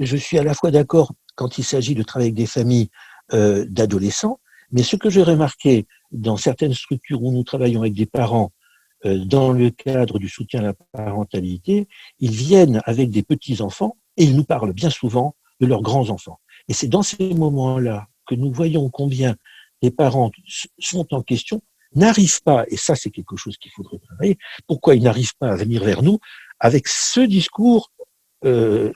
je suis à la fois d'accord quand il s'agit de travailler avec des familles d'adolescents, mais ce que j'ai remarqué dans certaines structures où nous travaillons avec des parents dans le cadre du soutien à la parentalité, ils viennent avec des petits-enfants et ils nous parlent bien souvent de leurs grands-enfants. Et c'est dans ces moments-là que nous voyons combien les parents sont en question, n'arrivent pas, et ça c'est quelque chose qu'il faudrait travailler, pourquoi ils n'arrivent pas à venir vers nous avec ce discours de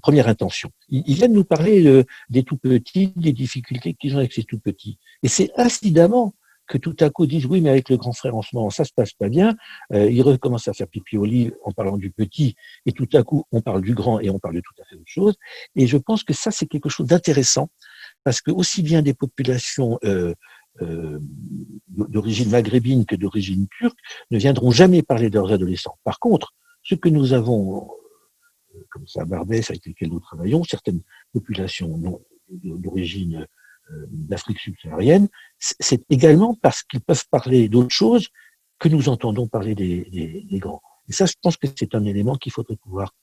première intention. Ils viennent nous parler des tout-petits, des difficultés qu'ils ont avec ces tout-petits. Et c'est incidemment que tout à coup ils disent oui, mais avec le grand frère en ce moment, ça se passe pas bien. Ils recommencent à faire pipi au lit en parlant du petit, et tout à coup on parle du grand et on parle de tout à fait autre chose. Et je pense que ça c'est quelque chose d'intéressant parce que aussi bien des populations d'origine maghrébine que d'origine turque ne viendront jamais parler de leurs adolescents. Par contre, ce que nous avons, comme ça, à Barbès, avec lesquels nous travaillons, certaines populations d'origine d'Afrique subsaharienne, c'est également parce qu'ils peuvent parler d'autres choses que nous entendons parler des grands. Et ça, je pense que c'est un élément qu'il faudrait pouvoir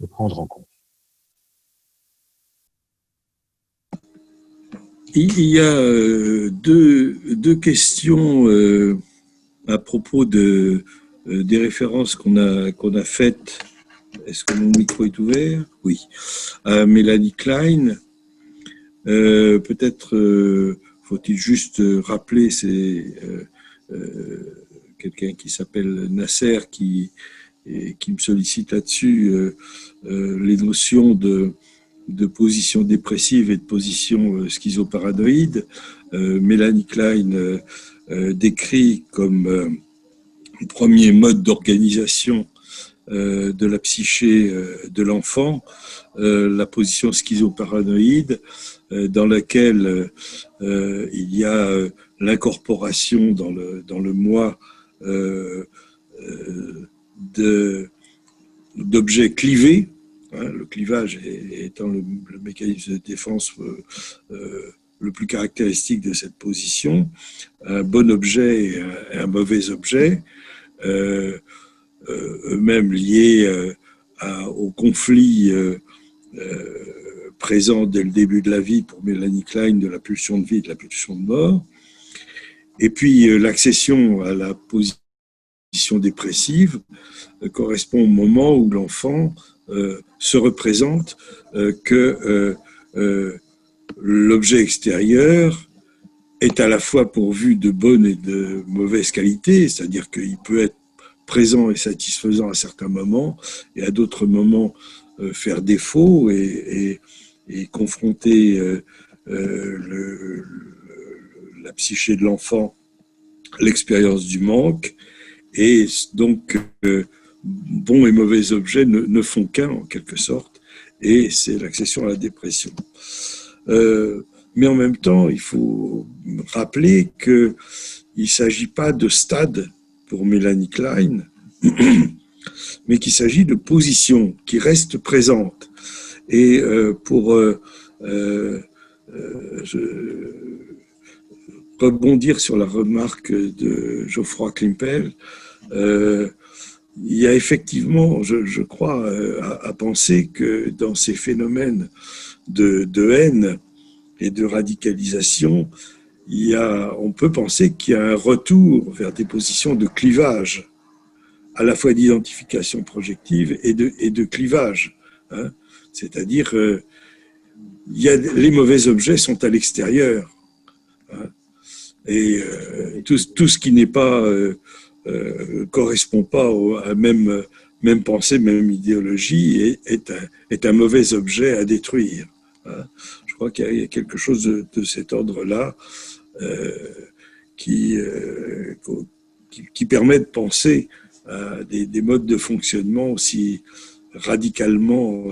prendre en compte. Il y a deux questions à propos des références qu'on a faites. Est-ce que mon micro est ouvert? Oui. À Mélanie Klein. Peut-être faut-il juste rappeler, c'est quelqu'un qui s'appelle Nasser qui me sollicite là-dessus, les notions de position dépressive et de position schizoparanoïde. Mélanie Klein décrit comme premier mode d'organisation de la psyché de l'enfant la position schizoparanoïde dans laquelle il y a l'incorporation dans le moi d'objets clivés, hein, le clivage étant le mécanisme de défense le plus caractéristique de cette position, un bon objet et un mauvais objet, eux-mêmes liés au conflit présent dès le début de la vie pour Mélanie Klein de la pulsion de vie et de la pulsion de mort. Et puis l'accession à la position dépressive correspond au moment où l'enfant se représente que l'objet extérieur est à la fois pourvu de bonne et de mauvaise qualité, c'est-à-dire qu'il peut être présent et satisfaisant à certains moments et à d'autres moments faire défaut et confronter la psyché de l'enfant à l'expérience du manque. Et donc, bons et mauvais objets ne font qu'un, en quelque sorte, et c'est l'accession à la dépression. Mais en même temps, il faut rappeler qu'il ne s'agit pas de stade pour Mélanie Klein, mais qu'il s'agit de positions qui restent présentes. Et pour rebondir sur la remarque de Geoffroy Klimpel, il y a effectivement, je crois, à penser que dans ces phénomènes de haine et de radicalisation, on peut penser qu'il y a un retour vers des positions de clivage, à la fois d'identification projective et de clivage. Hein. C'est-à-dire, les mauvais objets sont à l'extérieur. Hein. Et tout ce qui n'est pas correspond pas à même pensée, même idéologie, est un mauvais objet à détruire. Hein. Je crois qu'il y a quelque chose de cet ordre-là qui permet de penser à des modes de fonctionnement aussi radicalement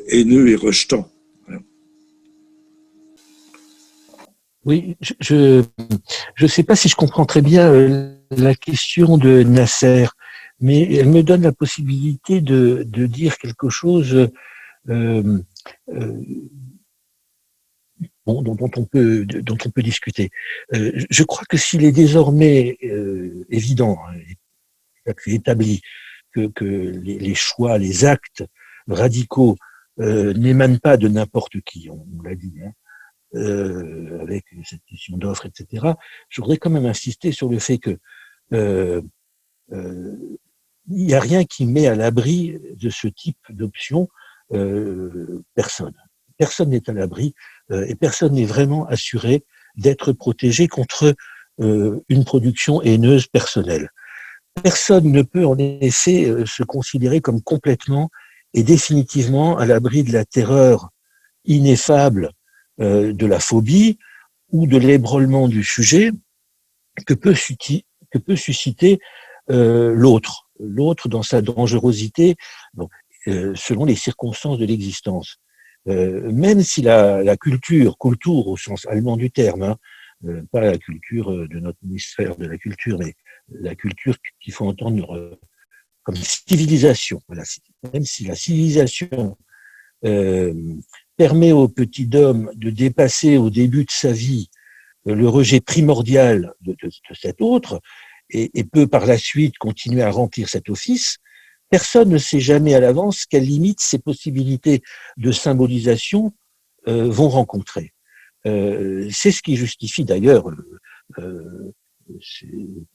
haineux et rejetants. Oui, je sais pas si je comprends très bien la question de Nasser, mais elle me donne la possibilité de dire quelque chose dont on peut discuter. Je crois que s'il est désormais évident, établi, que les choix, les actes radicaux n'émanent pas de n'importe qui, on l'a dit, hein, avec cette question d'offres, etc. Je voudrais quand même insister sur le fait que il n'y a rien qui met à l'abri de ce type d'option personne. Personne n'est à l'abri et personne n'est vraiment assuré d'être protégé contre une production haineuse personnelle. Personne ne peut en effet se considérer comme complètement et définitivement à l'abri de la terreur ineffable de la phobie ou de l'ébranlement du sujet que peut susciter l'autre dans sa dangerosité, selon les circonstances de l'existence. Même si la culture au sens allemand du terme, hein, pas la culture de notre ministère de la culture, mais la culture qu'il faut entendre comme civilisation. Voilà. Même si la civilisation permet au petit homme de dépasser au début de sa vie le rejet primordial de cet autre et peut par la suite continuer à remplir cet office, personne ne sait jamais à l'avance quelles limites ces possibilités de symbolisation vont rencontrer. C'est ce qui justifie d'ailleurs, c'est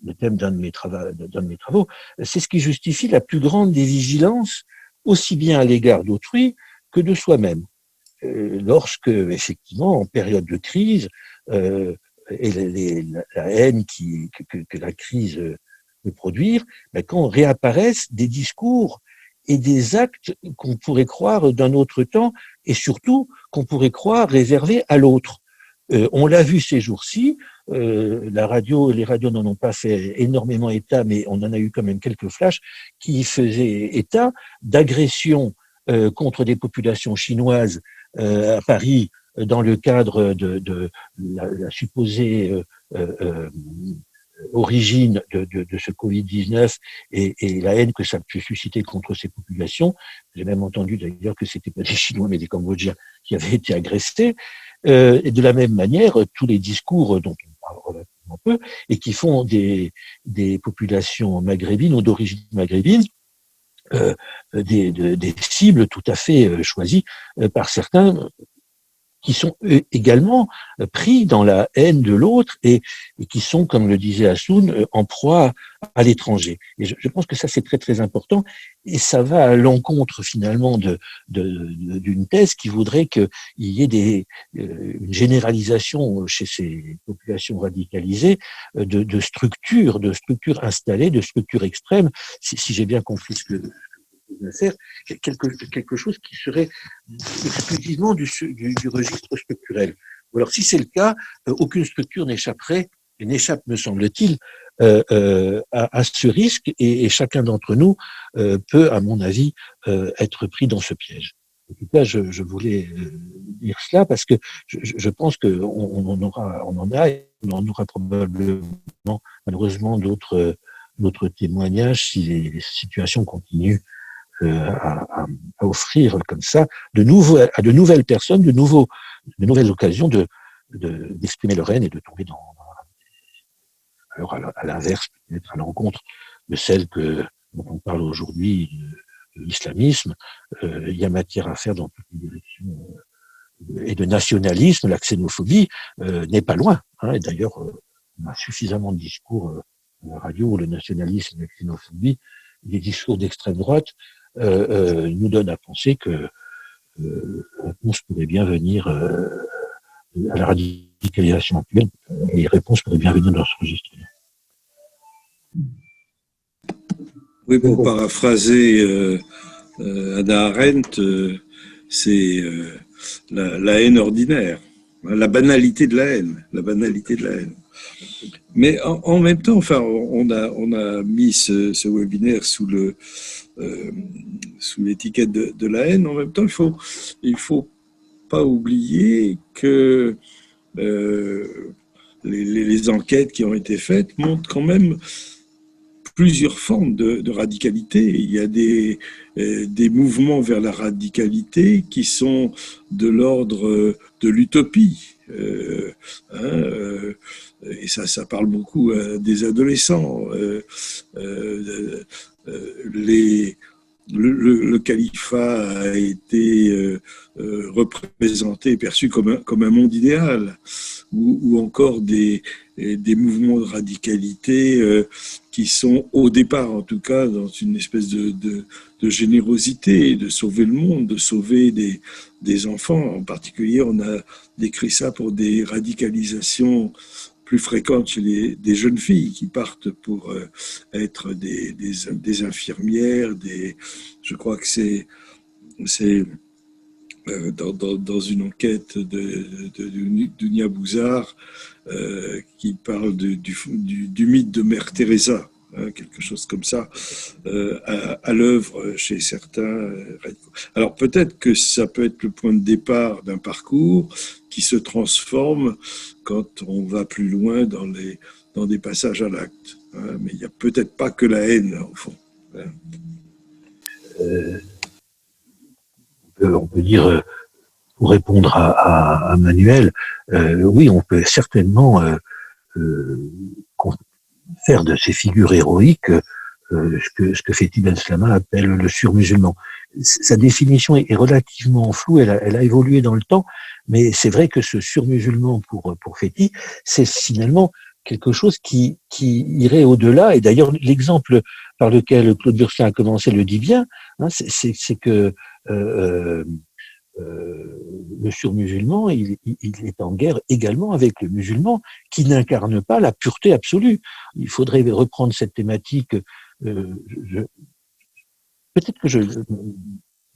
le thème d'un de mes travaux, c'est ce qui justifie la plus grande des vigilances, aussi bien à l'égard d'autrui que de soi-même. Lorsque, effectivement, en période de crise, et la haine que la crise peut produire, quand réapparaissent des discours et des actes qu'on pourrait croire d'un autre temps et surtout qu'on pourrait croire réservés à l'autre. On l'a vu ces jours-ci, les radios n'en ont pas fait énormément état, mais on en a eu quand même quelques flashs qui faisaient état d'agressions contre des populations chinoises à Paris dans le cadre de la supposée origine de ce Covid-19 et la haine que ça peut susciter contre ces populations. J'ai même entendu d'ailleurs que c'était pas des Chinois mais des Cambodgiens qui avaient été agressés. Et de la même manière, tous les discours dont on parle relativement peu et qui font des populations maghrébines ou d'origine maghrébine des cibles tout à fait choisies par certains qui sont également pris dans la haine de l'autre et qui sont, comme le disait Hassoun, en proie à l'étranger. Et je pense que ça, c'est très, très important. Et ça va à l'encontre, finalement, d'une thèse qui voudrait qu'il y ait une généralisation chez ces populations radicalisées de structures installées, de structures extrêmes. Si j'ai bien compris ce que faire quelque chose qui serait exclusivement du registre structurel. Ou alors, si c'est le cas, aucune structure n'échapperait, et n'échappe, me semble-t-il, à ce risque, et chacun d'entre nous peut, à mon avis, être pris dans ce piège. En tout cas, je voulais dire cela parce que je pense qu'on en aura probablement, malheureusement, d'autres témoignages si les situations continuent à offrir comme ça à de nouvelles personnes, de nouvelles occasions d'exprimer leur haine et de tomber alors à l'inverse, peut-être à l'encontre de celle dont on parle aujourd'hui, de l'islamisme. Il y a matière à faire dans toutes les directions. Et de nationalisme, la xénophobie n'est pas loin. Et d'ailleurs, on a suffisamment de discours à la radio où le nationalisme et la xénophobie, des discours d'extrême droite, nous donnent à penser que la réponse pourrait bien venir à la radicalisation actuelle, et les réponses pourraient bien venir dans ce registre. Oui, pour paraphraser Hannah Arendt, c'est la haine ordinaire, la banalité de la haine, Mais en même temps, enfin, on a mis ce webinaire sous l'étiquette de la haine. En même temps, il faut pas oublier que les enquêtes qui ont été faites montrent quand même plusieurs formes de radicalité. Il y a des mouvements vers la radicalité qui sont de l'ordre de l'utopie. Et ça parle beaucoup des adolescents. Le califat a été représenté, perçu comme un monde idéal, ou encore des mouvements de radicalité qui sont au départ, en tout cas, dans une espèce de générosité, de sauver le monde, de sauver des enfants. En particulier, on a décrit ça pour des radicalisations plus fréquentes chez des jeunes filles qui partent pour être des infirmières, je crois que c'est dans une enquête de Dunia Bouzard qui parle du mythe de Mère Teresa, quelque chose comme ça, à l'œuvre chez certains radicaux. Alors peut-être que ça peut être le point de départ d'un parcours qui se transforme quand on va plus loin dans des passages à l'acte. Mais il n'y a peut-être pas que la haine, au fond. On peut dire, pour répondre à Manuel, oui, on peut certainement faire de ces figures héroïques ce que Fethi Benslama appelle le surmusulman. Sa définition est relativement floue, elle a évolué dans le temps, mais c'est vrai que ce surmusulman pour Fethi, c'est finalement quelque chose qui irait au-delà. Et d'ailleurs, l'exemple par lequel Claude Burslin a commencé le dit bien, c'est que le surmusulman, il est en guerre également avec le musulman qui n'incarne pas la pureté absolue. Il faudrait reprendre cette thématique. Peut-être que je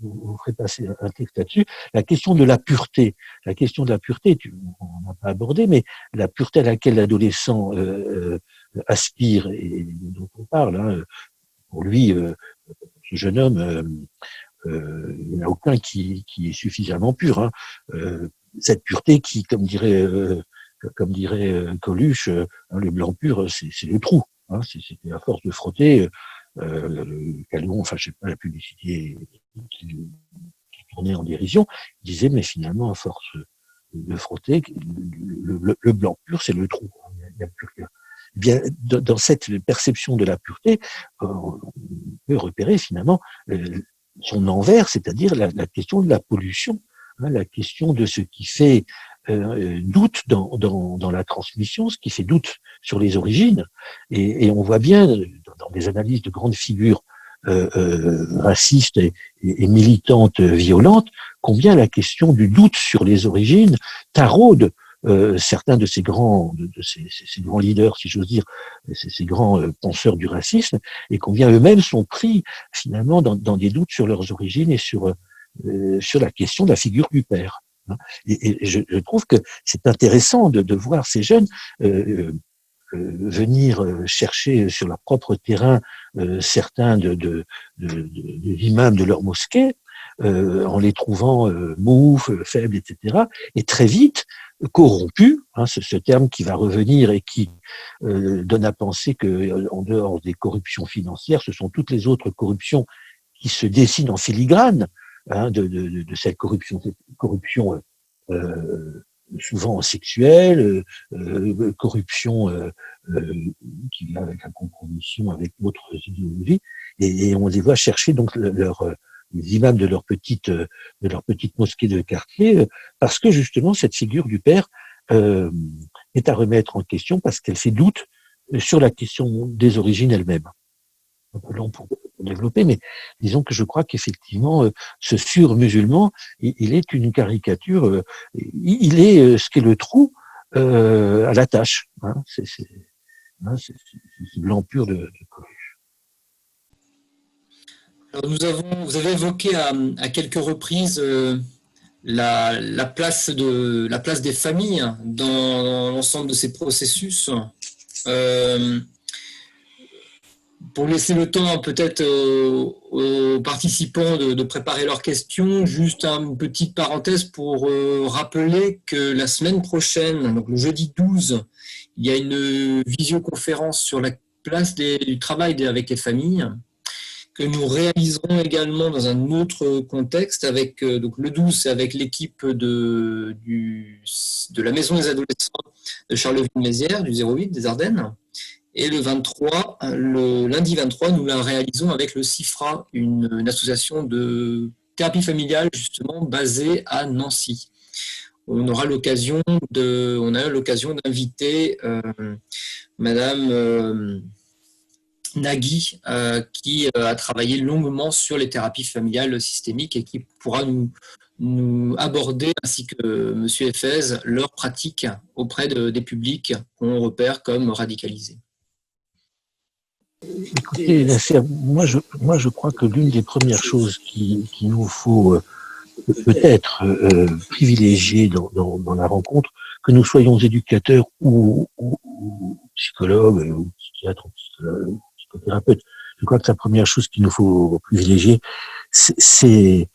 vous ferai passer un texte là-dessus. La question de la pureté, on n'a pas abordé, mais la pureté à laquelle l'adolescent aspire et dont on parle, pour lui, ce jeune homme, il n'y en a aucun qui est suffisamment pur. Cette pureté qui, comme dirait Coluche, le blanc pur, c'est le trou. C'était à force de frotter. Calgon, enfin, je sais pas, la publicité qui tournait en dérision, disait, mais finalement, à force de frotter, le blanc pur, c'est le trou. Il n'y a plus rien. bien, dans cette perception de la pureté, on peut repérer finalement son envers, c'est-à-dire la question de la pollution, hein, la question de ce qui fait doute dans la transmission, ce qui fait doute sur les origines. Et on voit bien dans des analyses de grandes figures racistes et militantes violentes, combien la question du doute sur les origines taraude certains de ces grands leaders, si j'ose dire, ces grands penseurs du racisme, et combien eux-mêmes sont pris finalement dans des doutes sur leurs origines et sur la question de la figure du père. Et je trouve que c'est intéressant de voir ces jeunes venir chercher sur leur propre terrain certains des imams de leur mosquée, en les trouvant moufs, faibles, etc. Et très vite, corrompus, hein, ce terme qui va revenir et qui donne à penser que, en dehors des corruptions financières, ce sont toutes les autres corruptions qui se dessinent en filigrane, hein, de cette corruption souvent sexuelle, corruption qui vient avec la compromission avec d'autres idéologies, et on les voit chercher donc les imams de leur petite mosquée de quartier, parce que justement cette figure du père est à remettre en question, parce qu'elle fait doute sur la question des origines elles-mêmes. Un peu long pour développer, mais disons que je crois qu'effectivement, ce sur-musulman, il est une caricature, il est ce qu'est le trou à la tâche. Hein, c'est blanc pur de Coluche. Alors vous avez évoqué à quelques reprises la place des familles dans l'ensemble de ces processus. Pour laisser le temps peut-être aux participants de préparer leurs questions, juste une petite parenthèse pour rappeler que la semaine prochaine, donc le jeudi 12, il y a une visioconférence sur la place du travail avec les familles, que nous réaliserons également dans un autre contexte. Avec donc le 12, c'est avec l'équipe de la Maison des Adolescents de Charleville-Mézières, du 08 des Ardennes. Et le lundi 23, nous la réalisons avec le CIFRA, une association de thérapie familiale justement basée à Nancy. On a l'occasion d'inviter Madame Nagui, qui a travaillé longuement sur les thérapies familiales systémiques et qui pourra nous aborder, ainsi que M. Efez, leur pratique auprès des publics qu'on repère comme radicalisés. Écoutez, moi je crois que l'une des premières choses qu'il nous faut peut-être privilégier dans la rencontre, que nous soyons éducateurs ou psychologues, ou psychiatres, ou psychothérapeutes, je crois que la première chose qu'il nous faut privilégier, c'est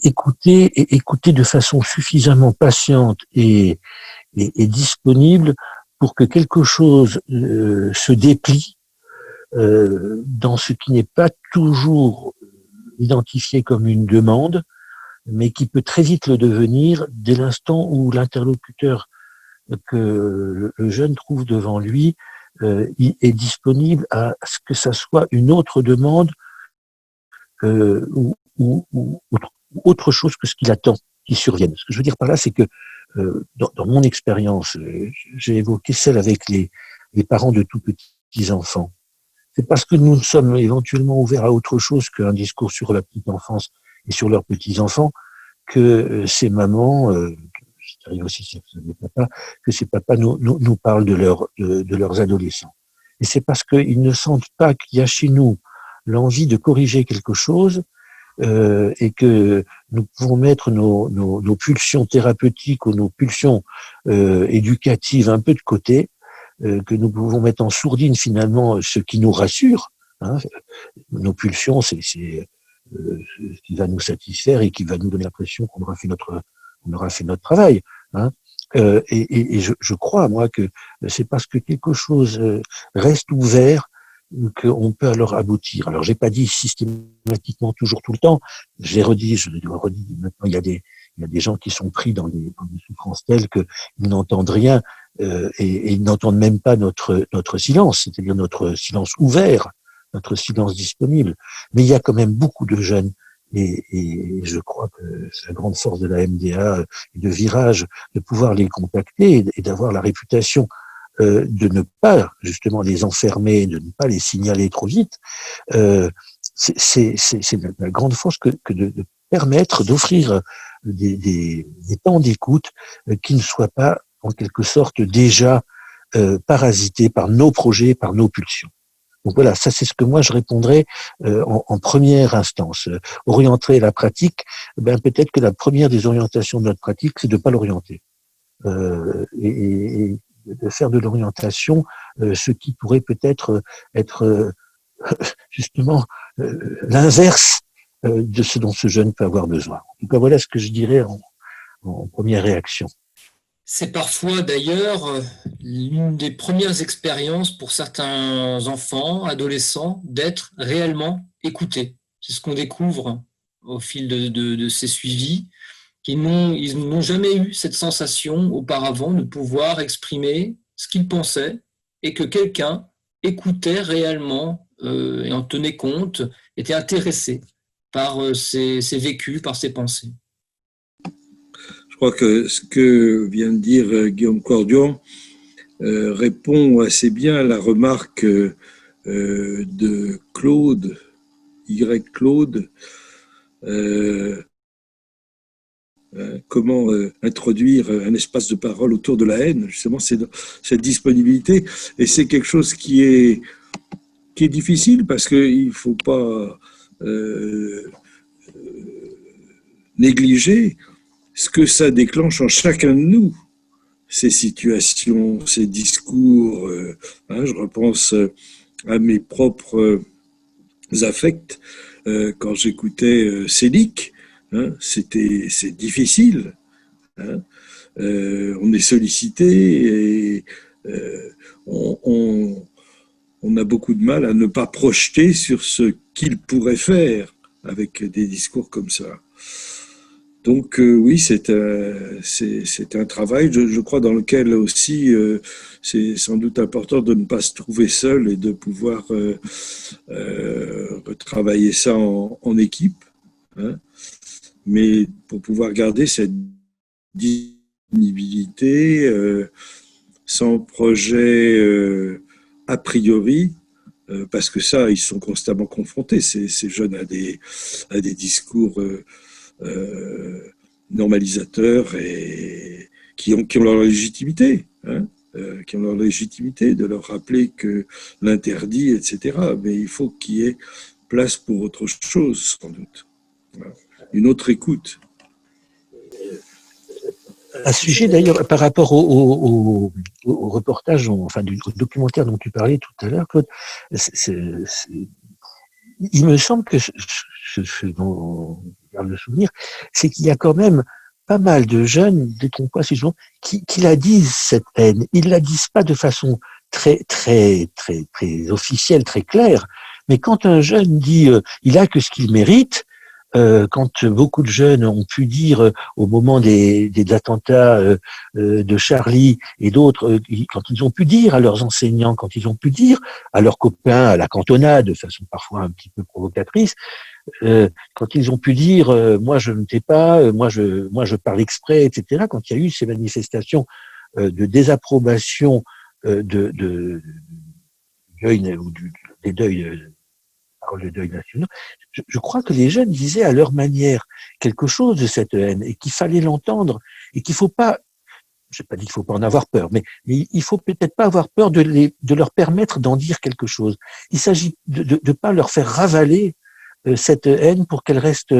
écouter de façon suffisamment patiente et disponible pour que quelque chose se déplie dans ce qui n'est pas toujours identifié comme une demande, mais qui peut très vite le devenir dès l'instant où l'interlocuteur que le jeune trouve devant lui est disponible à ce que ça soit une autre demande ou autre chose que ce qu'il attend qui survienne. Ce que je veux dire par là, c'est que dans mon expérience, j'ai évoqué celle avec les parents de tout petits enfants. C'est parce que nous sommes éventuellement ouverts à autre chose qu'un discours sur la petite enfance et sur leurs petits-enfants que ces mamans, c'est arrivé aussi chez les papas, que ces papas nous parlent de leurs adolescents. Et c'est parce qu'ils ne sentent pas qu'il y a chez nous l'envie de corriger quelque chose et que nous pouvons mettre nos pulsions thérapeutiques ou nos pulsions éducatives un peu de côté, que nous pouvons mettre en sourdine finalement ce qui nous rassure. Hein. Nos pulsions, c'est ce qui va nous satisfaire et qui va nous donner l'impression qu'on aura fait notre travail. Hein. Et je crois, moi, que c'est parce que quelque chose reste ouvert qu'on peut alors aboutir. Alors, j'ai pas dit systématiquement toujours tout le temps. Je le redis. Maintenant, il y a des gens qui sont pris dans des souffrances telles qu'ils n'entendent rien. et ils n'entendent même pas notre silence, c'est-à-dire notre silence ouvert, notre silence disponible. Mais il y a quand même beaucoup de jeunes, et je crois que c'est la grande force de la MDA et de Virage, de pouvoir les contacter et d'avoir la réputation de ne pas justement les enfermer, de ne pas les signaler trop vite. C'est la grande force que de permettre d'offrir des temps d'écoute qui ne soient pas en quelque sorte déjà parasités par nos projets, par nos pulsions. Donc voilà, ça c'est ce que moi je répondrais en première instance. Orienter la pratique, ben peut-être que la première des orientations de notre pratique, c'est de pas l'orienter. Et de faire de l'orientation ce qui pourrait peut-être être justement l'inverse de ce dont ce jeune peut avoir besoin. En tout cas, voilà ce que je dirais en première réaction. C'est parfois d'ailleurs l'une des premières expériences pour certains enfants, adolescents, d'être réellement écoutés. C'est ce qu'on découvre au fil de ces suivis, qu'ils n'ont jamais eu cette sensation auparavant de pouvoir exprimer ce qu'ils pensaient et que quelqu'un écoutait réellement et en tenait compte, était intéressé par ses vécus, par ses pensées. Je crois que ce que vient de dire Guillaume Cordion répond assez bien à la remarque de Claude, Claude, comment introduire un espace de parole autour de la haine, justement, c'est cette disponibilité. Et c'est quelque chose qui est difficile parce qu'il ne faut pas négliger ce que ça déclenche en chacun de nous, ces situations, ces discours. Je repense à mes propres affects quand j'écoutais Sélic. C'est difficile. On est sollicité et on a beaucoup de mal à ne pas projeter sur ce qu'il pourrait faire avec des discours comme ça. Donc oui, c'est un travail, je crois, dans lequel aussi c'est sans doute important de ne pas se trouver seul et de pouvoir retravailler ça en équipe. Mais pour pouvoir garder cette disponibilité sans projet a priori, parce que ça, ils sont constamment confrontés, ces jeunes, à des discours normalisateurs et qui ont leur légitimité, qui ont leur légitimité de leur rappeler que l'interdit, etc. Mais il faut qu'il y ait place pour autre chose, sans doute. Voilà. Une autre écoute. À ce sujet, d'ailleurs, par rapport au reportage, enfin, au documentaire dont tu parlais tout à l'heure, Claude, il me semble que ce dont je garde le souvenir, c'est qu'il y a quand même pas mal de jeunes, détrompe-moi si je veux, qui la disent, cette haine. Ils la disent pas de façon très officielle, très claire, mais quand un jeune dit il a que ce qu'il mérite, quand beaucoup de jeunes ont pu dire au moment des attentats de Charlie et d'autres, quand ils ont pu dire à leurs enseignants, quand ils ont pu dire à leurs copains à la cantonade, de façon parfois un petit peu provocatrice, quand ils ont pu dire moi je ne tais pas, moi je parle exprès, etc. Quand il y a eu ces manifestations de désapprobation de deuil ou des deuils parole de deuil national, je crois que les jeunes disaient à leur manière quelque chose de cette haine et qu'il fallait l'entendre et qu'il faut pas, je n'ai pas dit qu'il faut pas en avoir peur, mais il faut peut-être pas avoir peur de leur permettre d'en dire quelque chose. Il s'agit de pas leur faire ravaler cette haine pour qu'elle reste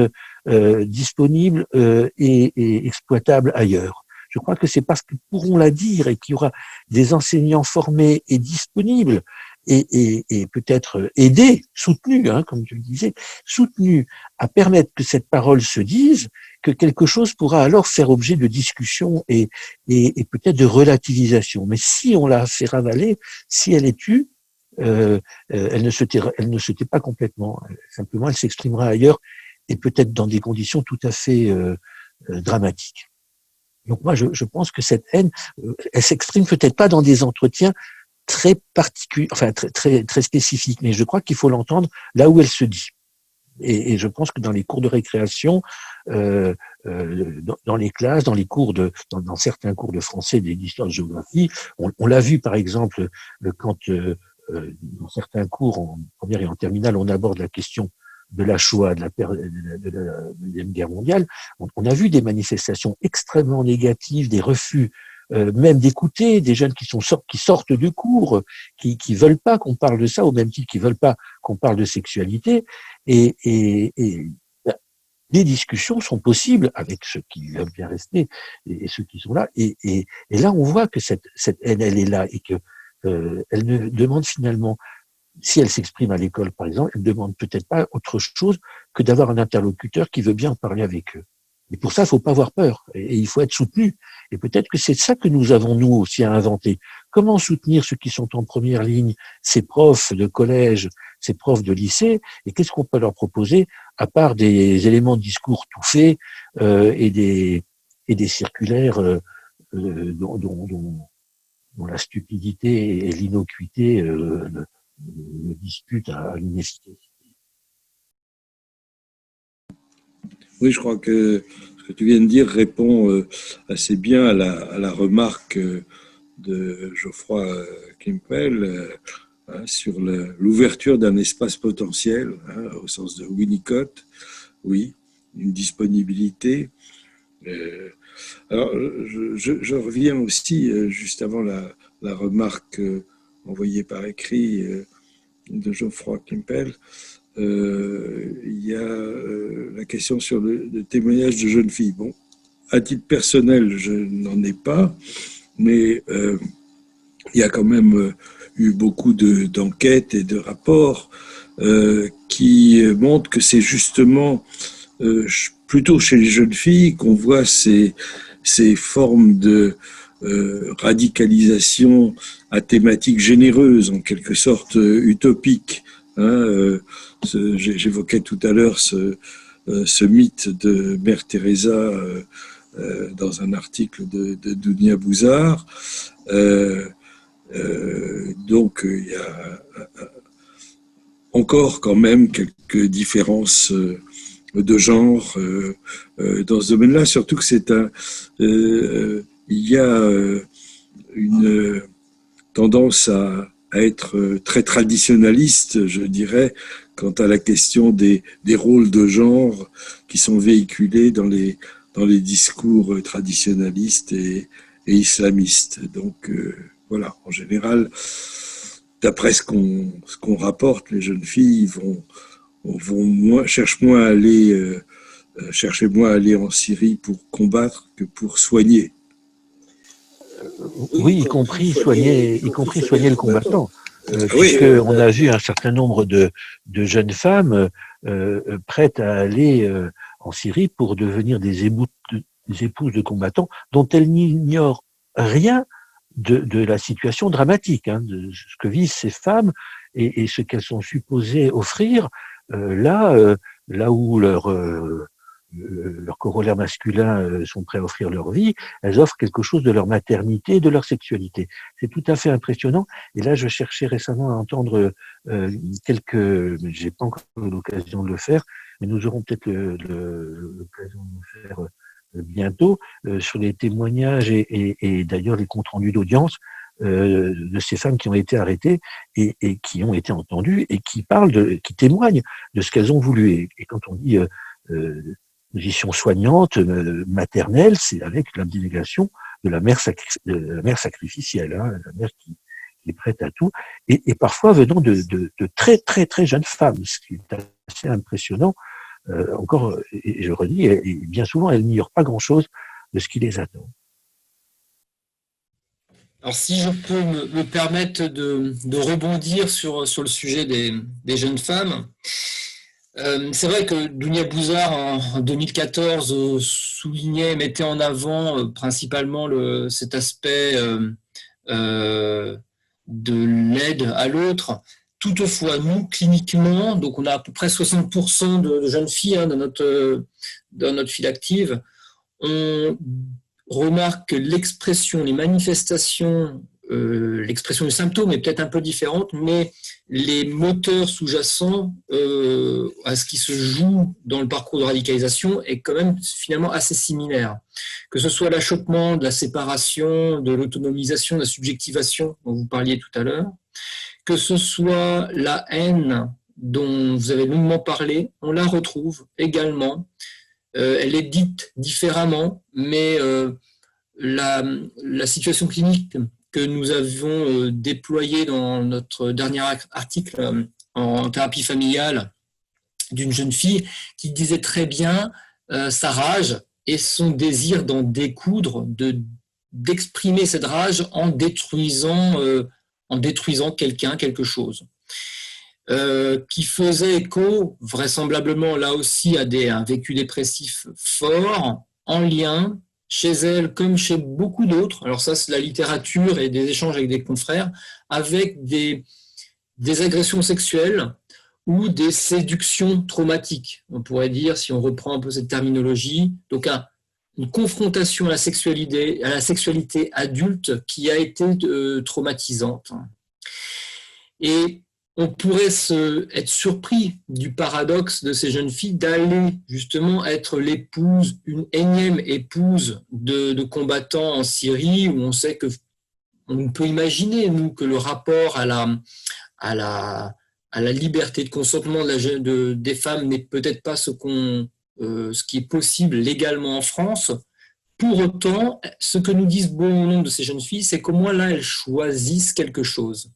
disponible et exploitable ailleurs. Je crois que c'est parce qu'ils pourront la dire et qu'il y aura des enseignants formés et disponibles et peut-être aidés, soutenus, comme tu le disais, soutenus à permettre que cette parole se dise, que quelque chose pourra alors faire objet de discussion et peut-être de relativisation. Mais si on la fait ravaler, si elle est tue, elle ne se tait pas complètement. Simplement, elle s'exprimera ailleurs et peut-être dans des conditions tout à fait dramatiques. Donc moi, je pense que cette haine, elle s'exprime peut-être pas dans des entretiens très particuliers, enfin très spécifiques, mais je crois qu'il faut l'entendre là où elle se dit. Et je pense que dans les cours de récréation, dans les classes, dans les cours dans certains cours de français, d'histoire, de géographie, on l'a vu par exemple quand dans certains cours en première et en terminale, on aborde la question de la Shoah, de la Deuxième Guerre mondiale. On a vu des manifestations extrêmement négatives, des refus même d'écouter, des jeunes qui sortent de cours, qui veulent pas qu'on parle de ça, au même titre qu'ils veulent pas qu'on parle de sexualité. Et les discussions sont possibles avec ceux qui veulent bien rester et ceux qui sont là. Et là, on voit que cette haine, elle est là et que elle ne demande finalement, si elle s'exprime à l'école, par exemple, elle ne demande peut-être pas autre chose que d'avoir un interlocuteur qui veut bien en parler avec eux. Et pour ça, il ne faut pas avoir peur et il faut être soutenu. Et peut-être que c'est ça que nous avons, nous aussi, à inventer. Comment soutenir ceux qui sont en première ligne, ces profs de collège, ces profs de lycée, et qu'est-ce qu'on peut leur proposer, à part des éléments de discours tout faits et des circulaires dont la stupidité et l'innocuité le disputent à l'inefficacité. Oui, je crois que ce que tu viens de dire répond assez bien à la remarque de Geoffroy Kimpel sur l'ouverture d'un espace potentiel, au sens de Winnicott. Oui, une disponibilité. Alors, je reviens aussi, juste avant la remarque envoyée par écrit de Geoffroy Kimpel, il y a la question sur le témoignage de jeunes filles. Bon, à titre personnel, je n'en ai pas, mais il y a quand même eu beaucoup d'enquêtes et de rapports qui montrent que c'est justement plutôt chez les jeunes filles qu'on voit ces formes de radicalisation à thématique généreuse, en quelque sorte utopique. J'évoquais tout à l'heure ce mythe de Mère Teresa dans un article de Dounia Bouzard. Donc il y a encore quand même quelques différences de genre dans ce domaine-là, surtout que il y a une tendance à être très traditionnaliste, je dirais, quant à la question des rôles de genre qui sont véhiculés dans les discours traditionnalistes et islamistes. Donc voilà, en général, d'après ce qu'on rapporte, les jeunes filles cherchent moins à aller en Syrie pour combattre que pour soigner. Oui, y compris soigner le combattant. Puisqu'on a vu un certain nombre de jeunes femmes prêtes à aller en Syrie pour devenir des épouses de combattants dont elles n'ignorent rien de la situation dramatique, de ce que vivent ces femmes et ce qu'elles sont supposées offrir là où leurs corollaires masculins sont prêts à offrir leur vie, elles offrent quelque chose de leur maternité et de leur sexualité. C'est tout à fait impressionnant. Et là, je cherchais récemment à entendre j'ai pas encore eu l'occasion de le faire, mais nous aurons peut-être l'occasion de le faire bientôt, sur les témoignages et d'ailleurs les comptes rendus d'audience de ces femmes qui ont été arrêtées et qui ont été entendues et qui témoignent de ce qu'elles ont voulu. Et quand on dit position soignante, maternelle, c'est avec l'abnégation de la mère sacrificielle, la mère qui est prête à tout, et parfois venant de très très très jeunes femmes, ce qui est assez impressionnant. Encore, et je redis, et bien souvent, elles n'ignorent pas grand-chose de ce qui les attend. Alors, si je peux me permettre de rebondir sur le sujet des jeunes femmes, c'est vrai que Dounia Bouzard, en 2014, mettait en avant principalement cet aspect de l'aide à l'autre. Toutefois, nous, cliniquement, donc on a à peu près 60% de jeunes filles dans notre file active, remarque que l'expression, les manifestations, l'expression du symptôme est peut-être un peu différente, mais les moteurs sous-jacents à ce qui se joue dans le parcours de radicalisation est quand même finalement assez similaire. Que ce soit l'achoppement, de la séparation, de l'autonomisation, de la subjectivation dont vous parliez tout à l'heure, que ce soit la haine dont vous avez longuement parlé, on la retrouve également. Elle est dite différemment, mais la situation clinique que nous avons déployée dans notre dernier article en thérapie familiale d'une jeune fille qui disait très bien sa rage et son désir d'en découdre, d'exprimer cette rage en détruisant quelqu'un, quelque chose. Qui faisait écho vraisemblablement là aussi à un vécu dépressif fort, en lien chez elle comme chez beaucoup d'autres, alors ça c'est la littérature et des échanges avec des confrères, avec des agressions sexuelles ou des séductions traumatiques, on pourrait dire, si on reprend un peu cette terminologie, donc une confrontation à la sexualité adulte qui a été traumatisante. Et on pourrait être surpris du paradoxe de ces jeunes filles d'aller justement être l'épouse, une énième épouse de combattants en Syrie, où on sait on peut imaginer, nous, que le rapport à la liberté de consentement des femmes n'est peut-être pas ce qui est possible légalement en France. Pour autant, ce que nous disent bon nombre de ces jeunes filles, c'est qu'au moins là, elles choisissent quelque chose.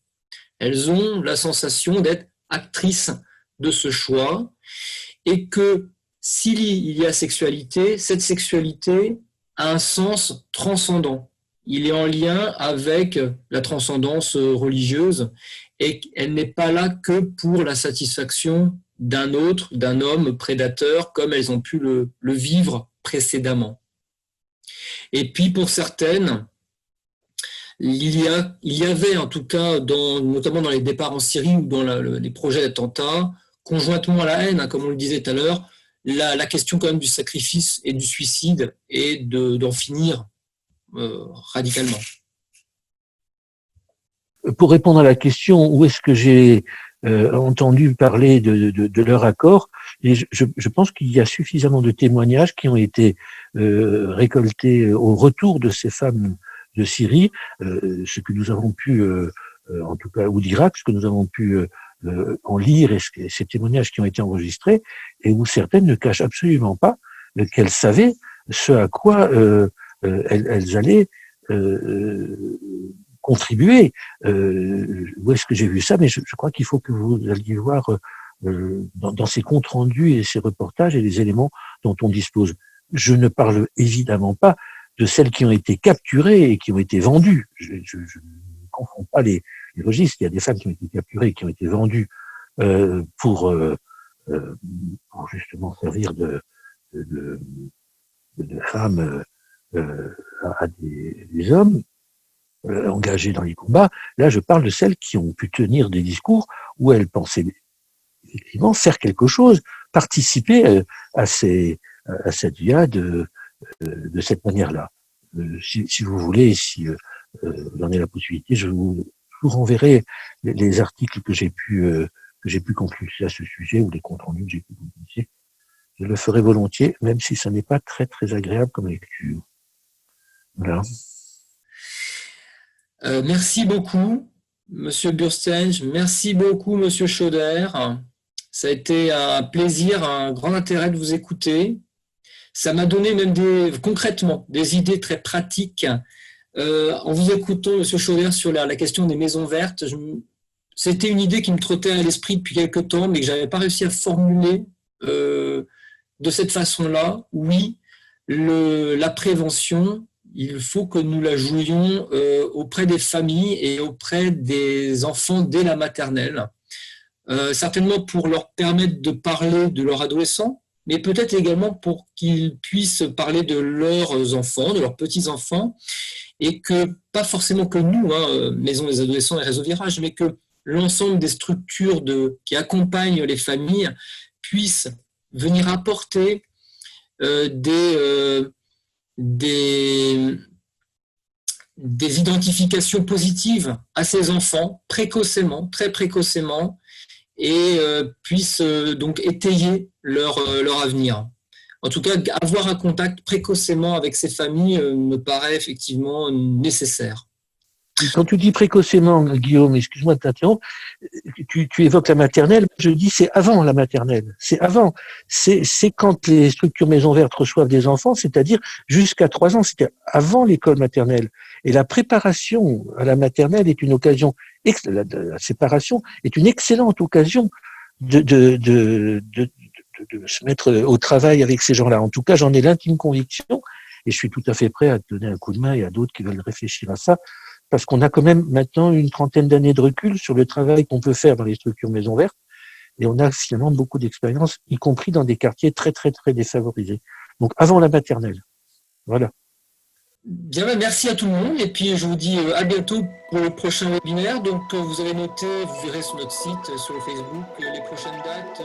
Elles ont la sensation d'être actrices de ce choix et que s'il y a sexualité, cette sexualité a un sens transcendant. Il est en lien avec la transcendance religieuse et elle n'est pas là que pour la satisfaction d'un homme prédateur comme elles ont pu le vivre précédemment. Et puis pour certaines, il y avait en tout cas, notamment dans les départs en Syrie ou dans les projets d'attentats, conjointement à la haine, comme on le disait tout à l'heure, la question quand même du sacrifice et du suicide et d'en finir radicalement. Pour répondre à la question, où est-ce que j'ai entendu parler de leur accord, et je pense qu'il y a suffisamment de témoignages qui ont été récoltés au retour de ces femmes de Syrie, ce que nous avons pu, en tout cas, ou d'Irak, ce que nous avons pu en lire, et ces témoignages qui ont été enregistrés, et où certaines ne cachent absolument pas qu'elles savaient ce à quoi elles allaient contribuer. Où est-ce que j'ai vu ça? Mais je crois qu'il faut que vous alliez voir dans ces comptes rendus et ces reportages et les éléments dont on dispose. Je ne parle évidemment pas de celles qui ont été capturées et qui ont été vendues. Je ne confonds pas les registres. Il y a des femmes qui ont été capturées et qui ont été vendues pour justement servir de femmes à des hommes engagés dans les combats. Là, je parle de celles qui ont pu tenir des discours où elles pensaient effectivement faire quelque chose, participer à cette via de cette manière-là. Si vous voulez, si vous en avez la possibilité, je vous renverrai les articles que j'ai pu consulter à ce sujet ou les comptes rendus que j'ai pu consulter. Je le ferai volontiers, même si ce n'est pas très très agréable comme lecture. Voilà. Merci beaucoup, Monsieur Burstenge. Merci beaucoup, Monsieur Schauder. Ça a été un plaisir, un grand intérêt de vous écouter. Ça m'a donné même concrètement des idées très pratiques. En vous écoutant, Monsieur Schauder, sur la question des maisons vertes, c'était une idée qui me trottait à l'esprit depuis quelque temps, mais que je n'avais pas réussi à formuler de cette façon-là. Oui, la prévention, il faut que nous la jouions auprès des familles et auprès des enfants dès la maternelle. Certainement pour leur permettre de parler de leur adolescent, mais peut-être également pour qu'ils puissent parler de leurs enfants, de leurs petits-enfants, et que, pas forcément que nous, Maison des adolescents et Réseau Virage, mais que l'ensemble des structures qui accompagnent les familles puissent venir apporter des des identifications positives à ces enfants précocement, très précocement, et puissent donc étayer leur avenir. En tout cas, avoir un contact précocement avec ces familles me paraît effectivement nécessaire. Quand tu dis précocement, Guillaume, excuse-moi de t'interrompre, tu évoques la maternelle, je dis c'est avant la maternelle, c'est avant. C'est quand les structures Maison Verte reçoivent des enfants, c'est-à-dire jusqu'à 3 ans, c'était avant l'école maternelle. Et la préparation à la maternelle est une occasion, la séparation est une excellente occasion de se mettre au travail avec ces gens-là. En tout cas, j'en ai l'intime conviction, et je suis tout à fait prêt à te donner un coup de main et à d'autres qui veulent réfléchir à ça, parce qu'on a quand même maintenant une trentaine d'années de recul sur le travail qu'on peut faire dans les structures Maison Verte, et on a finalement beaucoup d'expérience, y compris dans des quartiers très, très, très défavorisés. Donc, avant la maternelle. Voilà. Bien, merci à tout le monde, et puis je vous dis à bientôt pour le prochain webinaire. Donc, vous avez noté, vous verrez sur notre site, sur le Facebook, les prochaines dates.